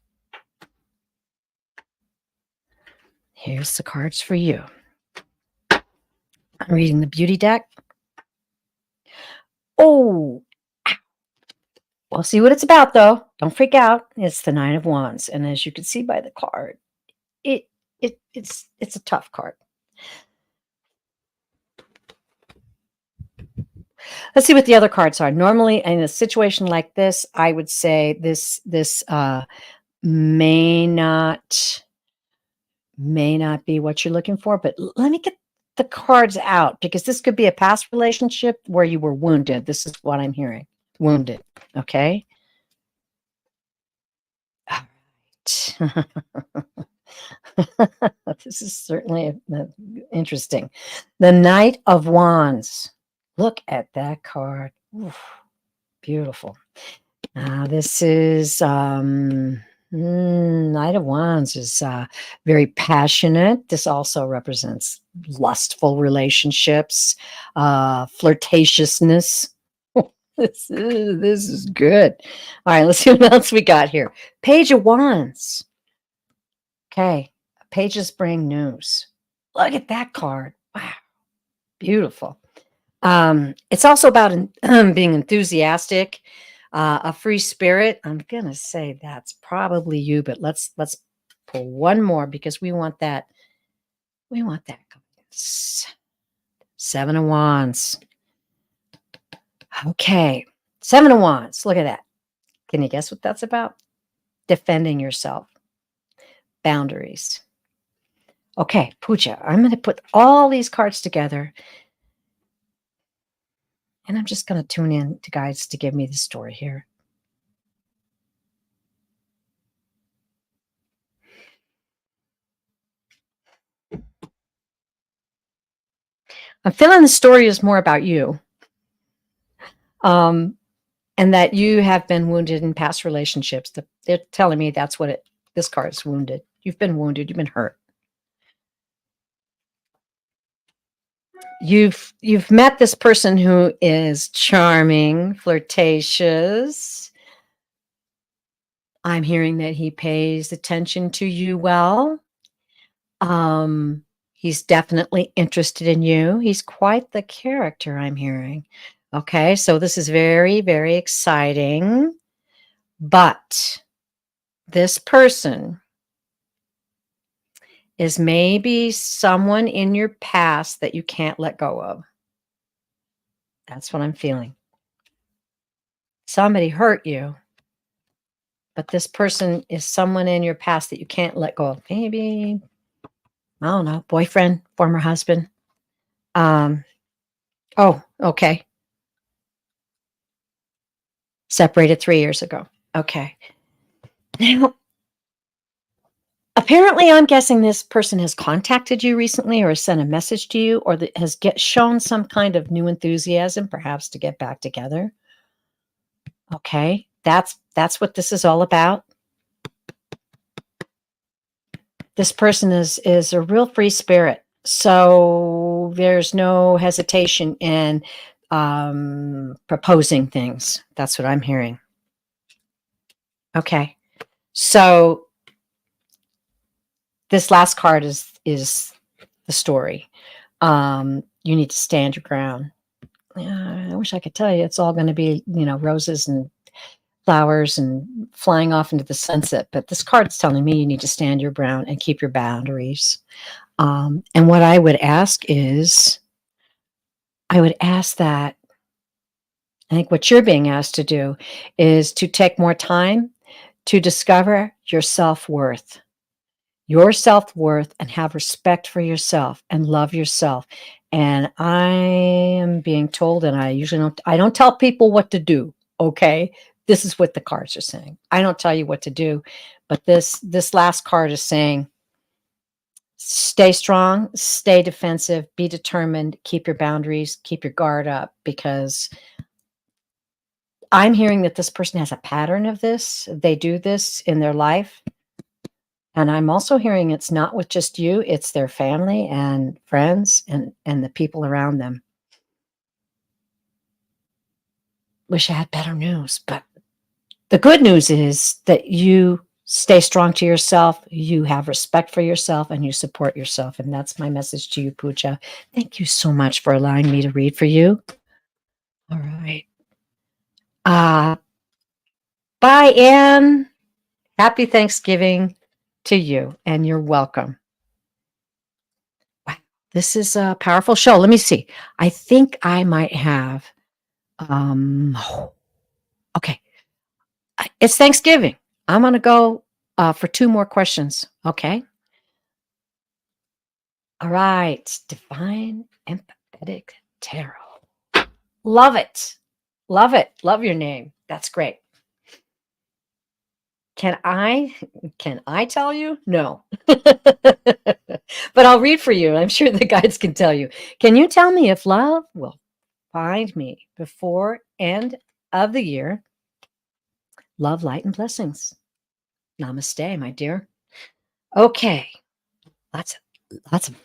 Here's the cards for you. I'm reading the beauty deck. Oh, we'll see what it's about, though. Don't freak out. It's the Nine of Wands, and as you can see by the card, it's a tough card. Let's see what the other cards are. Normally, in a situation like this, I would say this may not be what you're looking for, but let me get the cards out, because this could be a past relationship where you were wounded. This is what I'm hearing. Wounded. Okay. All right. This is certainly interesting. The Knight of Wands. Look at that card. Oof, beautiful. This is Knight of Wands is very passionate. This also represents lustful relationships, flirtatiousness. This is good. All right, let's see what else we got here. Page of Wands. Okay, pages bring news. Look at that card. Wow, beautiful. It's also about being enthusiastic, a free spirit. I'm gonna say that's probably you, but let's pull one more, because we want that. We want that. Seven of Wands. Okay, Seven of Wands. Look at that. Can you guess what that's about? Defending yourself. Boundaries. Okay, Pooja, I'm going to put all these cards together, and I'm just going to tune in to guides to give me the story here. I'm feeling the story is more about you, and that you have been wounded in past relationships. They're telling me that's what this card is wounded. You've been wounded. You've been hurt. You've met this person who is charming, flirtatious. I'm hearing that he pays attention to you well. He's definitely interested in you. He's quite the character, I'm hearing. Okay, so this is very, very exciting. But this person is maybe someone in your past that you can't let go of. That's what I'm feeling. Somebody hurt you, but this person is someone in your past that you can't let go of. Maybe, I don't know, boyfriend, former husband. Oh, okay. Separated 3 years ago. Okay. Now, apparently, I'm guessing this person has contacted you recently, or has sent a message to you, or that has shown some kind of new enthusiasm, perhaps to get back together. Okay, that's what this is all about. This person is a real free spirit, so there's no hesitation in proposing things. That's what I'm hearing. Okay, so this last card is the story. You need to stand your ground. I wish I could tell you it's all going to be, roses and flowers and flying off into the sunset, but this card's telling me you need to stand your ground and keep your boundaries. And what I would ask is, that I think what you're being asked to do is to take more time to discover your self-worth. And have respect for yourself and love yourself. And I am being told, and I don't tell people what to do. Okay. This is what the cards are saying. I don't tell you what to do, but this last card is saying, stay strong, stay defensive, be determined, keep your boundaries, keep your guard up, because I'm hearing that this person has a pattern of this. They do this in their life. And I'm also hearing it's not with just you, it's their family and friends and the people around them. Wish I had better news, but the good news is that you stay strong to yourself. You have respect for yourself and you support yourself. And that's my message to you, Pooja. Thank you so much for allowing me to read for you. All right. Bye, Anne. Happy Thanksgiving to you, and you're welcome. Wow, this is a powerful show. Let me see. I think I might have. Okay, it's Thanksgiving. I'm going to go for 2 more questions. Okay. All right. Divine Empathetic Tarot. Love it. Love it. Love your name. That's great. Can I tell you? No. But I'll read for you. I'm sure the guides can tell you. Can you tell me if love will find me before end of the year? Love, light, and blessings. Namaste, my dear. Okay. Lots of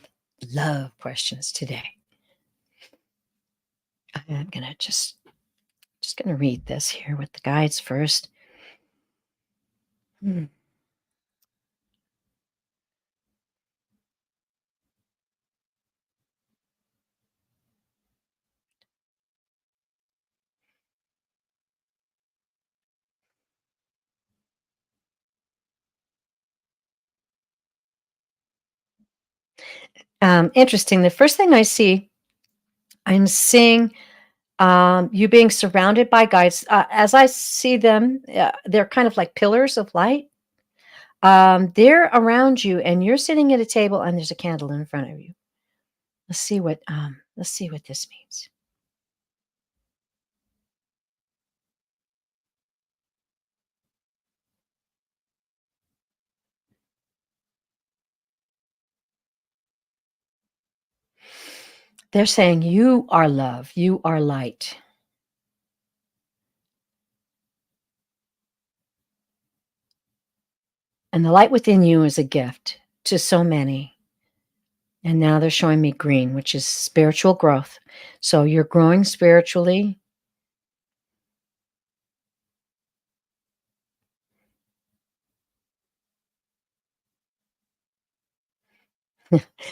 love questions today. I'm gonna just gonna read this here with the guides first. Interesting. The first thing I see, I'm seeing you being surrounded by guides. As I see them, they're kind of like pillars of light. They're around you, and you're sitting at a table, and there's a candle in front of you. Let's see what this means. They're saying you are love, you are light. And the light within you is a gift to so many. And now they're showing me green, which is spiritual growth. So you're growing spiritually.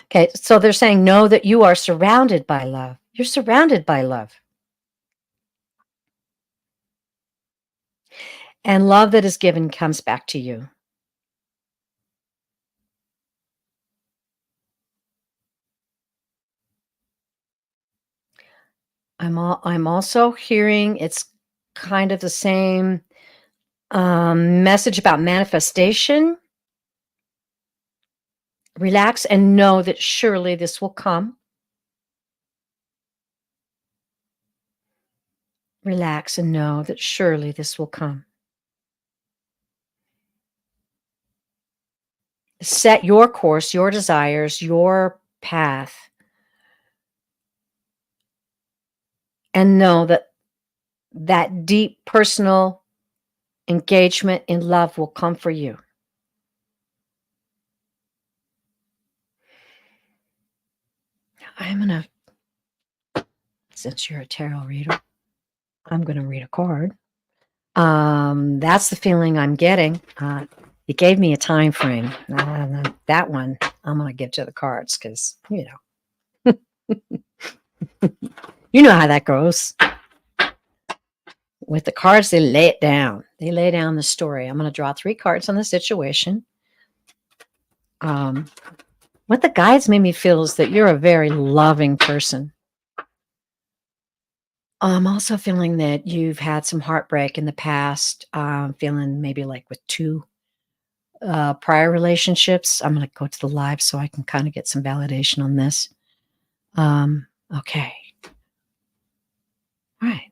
Okay, so they're saying know that you are surrounded by love. You're surrounded by love. And love that is given comes back to you. I'm also hearing it's kind of the same message about manifestation. Relax and know that surely this will come. Relax and know that surely this will come. Set your course, your desires, your path, and know that that deep personal engagement in love will come for you. I'm going to, since you're a tarot reader, I'm going to read a card. That's the feeling I'm getting. It gave me a time frame. That one I'm going to give to the cards because, you know how that goes. With the cards, they lay it down. They lay down the story. I'm going to draw 3 cards on the situation. What the guides made me feel is that you're a very loving person. I'm also feeling that you've had some heartbreak in the past. Feeling maybe like with 2 prior relationships. I'm going to go to the live so I can kind of get some validation on this. Okay. All right.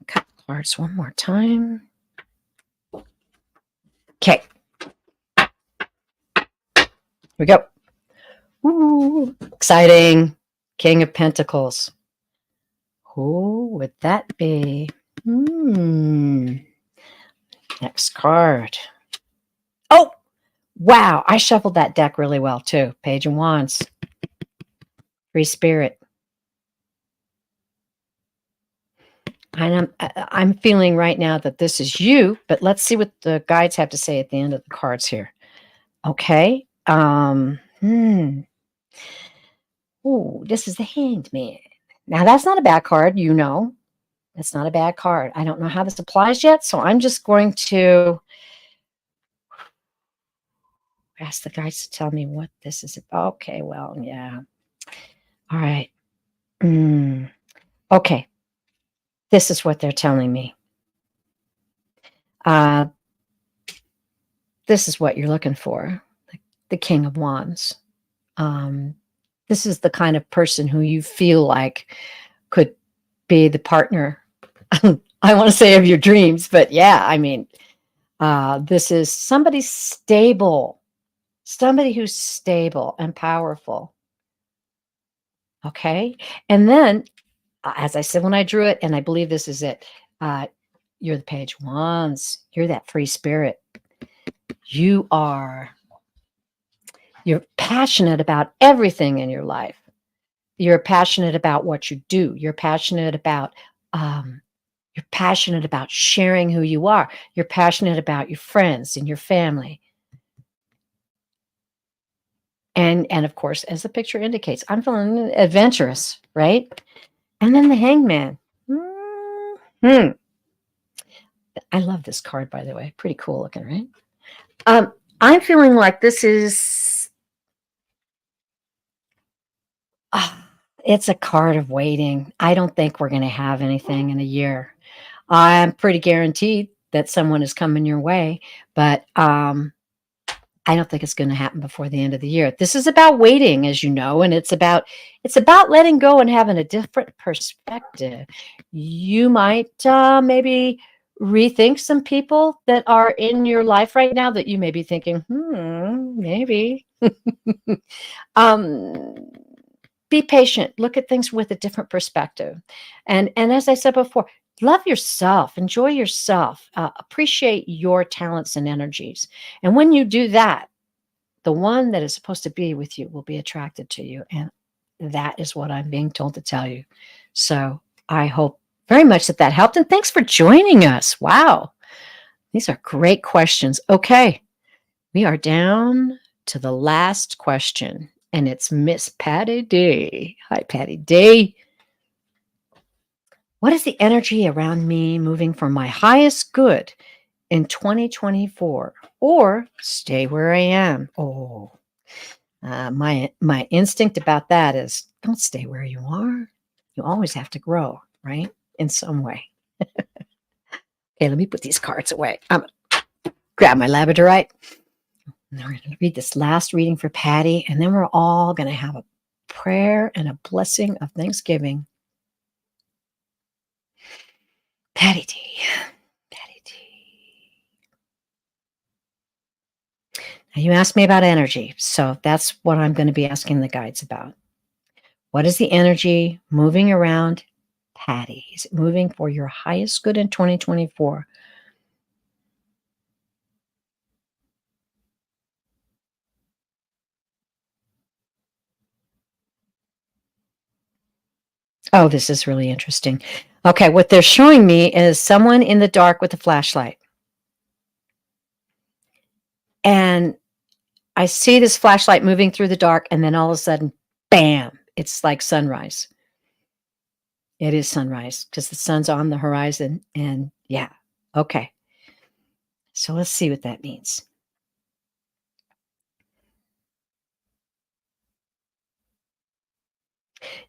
Cut cards one more time. Okay. Here we go. Ooh, exciting. King of Pentacles. Who would that be? Next card. Oh, wow. I shuffled that deck really well, too. Page of Wands. Free Spirit. And I'm feeling right now that this is you, but let's see what the guides have to say at the end of the cards here. Okay. Ooh, this is the Hanged Man. Now that's not a bad card, you know. That's not a bad card. I don't know how this applies yet, so I'm just going to ask the guys to tell me what this is about. Okay, well, yeah. All right. Okay. This is what they're telling me. Uh, this is what you're looking for, the King of Wands. This is the kind of person who you feel like could be the partner. I want to say of your dreams, but yeah, I mean, this is somebody stable, somebody who's stable and powerful. Okay. And then, as I said when I drew it, and I believe this is it, you're the Page of Wands. You're that free spirit. You're passionate about everything in your life. You're passionate about what you do. You're passionate about sharing who you are. You're passionate about your friends and your family. And of course, as the picture indicates, I'm feeling adventurous, right? And then the Hangman. I love this card, by the way. Pretty cool looking, right? I'm feeling like this is it's a card of waiting. I don't think we're going to have anything in a year. I'm pretty guaranteed that someone is coming your way, but I don't think it's going to happen before the end of the year. This is about waiting, as you know, and it's about letting go and having a different perspective. You might maybe rethink some people that are in your life right now that you may be thinking, maybe. Be patient. Look at things with a different perspective. And as I said before, love yourself, enjoy yourself, appreciate your talents and energies. And when you do that, the one that is supposed to be with you will be attracted to you. And that is what I'm being told to tell you. So I hope very much that that helped. And thanks for joining us. Wow. These are great questions. Okay. We are down to the last question, and it's Miss Patty D. Hi, Patty D. What is the energy around me moving for my highest good in 2024, or stay where I am? Oh, my instinct about that is don't stay where you are. You always have to grow, right? In some way. Okay, let me put these cards away. I'm gonna grab my labradorite. And we're going to read this last reading for Patty, and then we're all going to have a prayer and a blessing of Thanksgiving. Patty D. Patty D. Now, you asked me about energy, so that's what I'm going to be asking the guides about. What is the energy moving around Patty? Is it moving for your highest good in 2024? Oh, this is really interesting. Okay, what they're showing me is someone in the dark with a flashlight. And I see this flashlight moving through the dark, and then all of a sudden, bam, it's like sunrise. It is sunrise because the sun's on the horizon. And yeah, okay. So let's see what that means.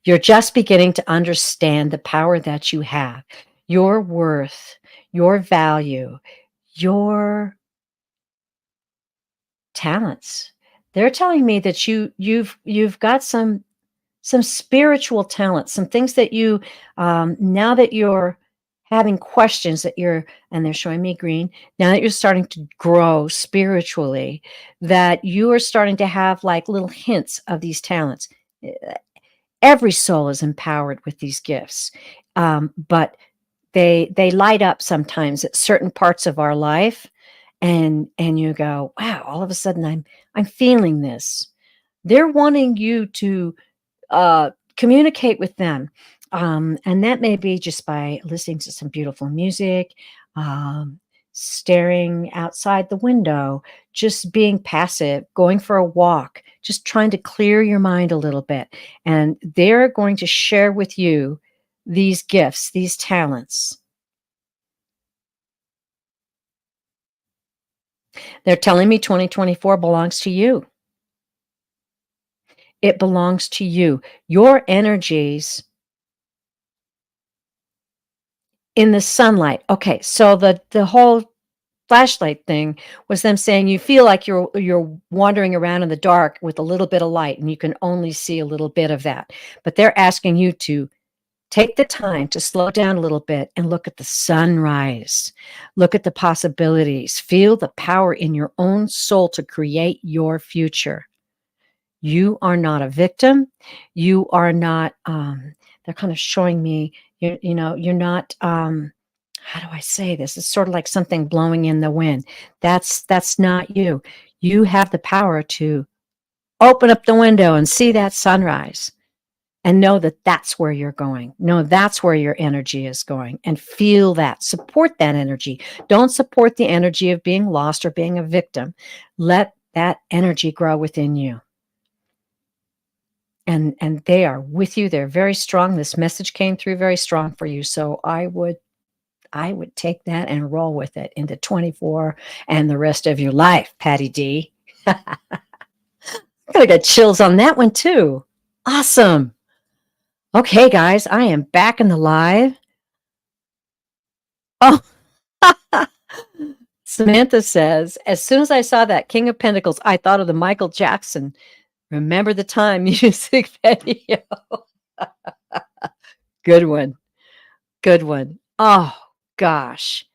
You're just beginning to understand the power that you have, your worth, your value, your talents. They're telling me that you've got some spiritual talents, some things that you now that you're having questions that you're and they're showing me green, now that you're starting to grow spiritually, that you are starting to have like little hints of these talents. Every soul is empowered with these gifts, but they light up sometimes at certain parts of our life, and you go, wow, all of a sudden I'm feeling this. They're wanting you to communicate with them And that may be just by listening to some beautiful music, um, staring outside the window, just being passive, going for a walk, just trying to clear your mind a little bit. And they're going to share with you these gifts, these talents. They're telling me 2024 belongs to you. It belongs to you. Your energies in the sunlight. Okay, so the whole flashlight thing was them saying you feel like you're wandering around in the dark with a little bit of light and you can only see a little bit of that. But they're asking you to take the time to slow down a little bit and look at the sunrise. Look at the possibilities. Feel the power in your own soul to create your future. You are not a victim. You are not, they're kind of showing me, you're not, how do I say this? It's sort of like something blowing in the wind. That's not you. You have the power to open up the window and see that sunrise and know that that's where you're going. Know that's where your energy is going and feel that. Support that energy. Don't support the energy of being lost or being a victim. Let that energy grow within you. And they are with you. They're very strong. This message came through very strong for you. So I would take that and roll with it into 24 and the rest of your life, Patty D. I got chills on that one too. Awesome. Okay, guys, I am back in the live. Oh, Samantha says, as soon as I saw that King of Pentacles, I thought of the Michael Jackson Remember the Time music video. Good one. Good one. Oh, gosh.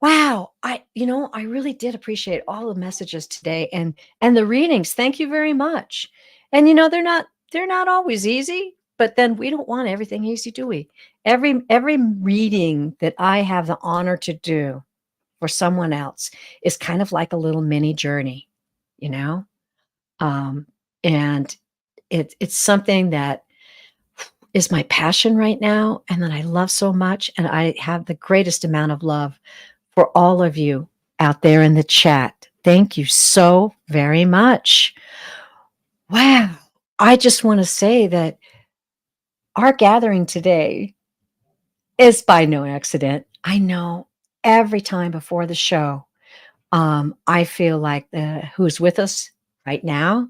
Wow, I really did appreciate all the messages today and the readings. Thank you very much. And they're not always easy, but then we don't want everything easy, do we? Every reading that I have the honor to do for someone else is kind of like a little mini journey, you know? Um, and it's something that is my passion right now and that I love so much, and I have the greatest amount of love for all of you out there in the chat. Thank you so very much. Wow. I just want to say that our gathering today is by no accident. I know every time before the show, I feel like who's with us right now,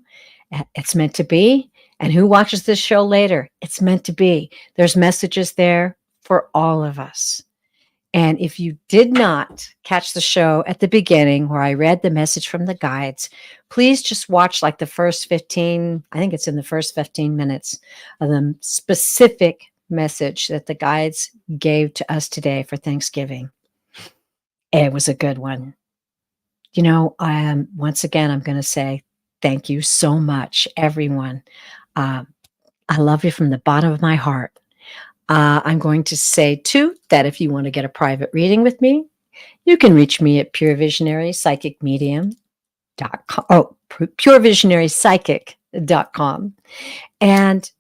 it's meant to be. And who watches this show later, it's meant to be. There's messages there for all of us. And if you did not catch the show at the beginning where I read the message from the guides, please just watch like the first 15, I think it's in the first 15 minutes of the specific message that the guides gave to us today for Thanksgiving. It was a good one. Once again, I'm going to say thank you so much, everyone. I love you from the bottom of my heart. I'm going to say, too, that if you want to get a private reading with me, you can reach me at purevisionary psychic.com. And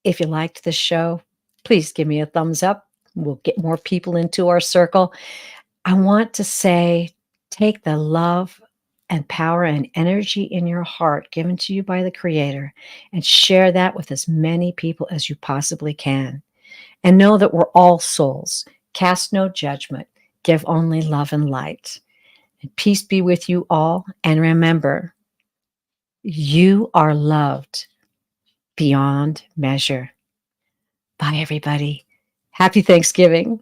if you liked this show, please give me a thumbs up. We'll get more people into our circle. I want to say, take the love and power and energy in your heart given to you by the Creator and share that with as many people as you possibly can. And know that we're all souls. Cast no judgment. Give only love and light. And peace be with you all. And remember, you are loved beyond measure. Bye, everybody. Happy Thanksgiving.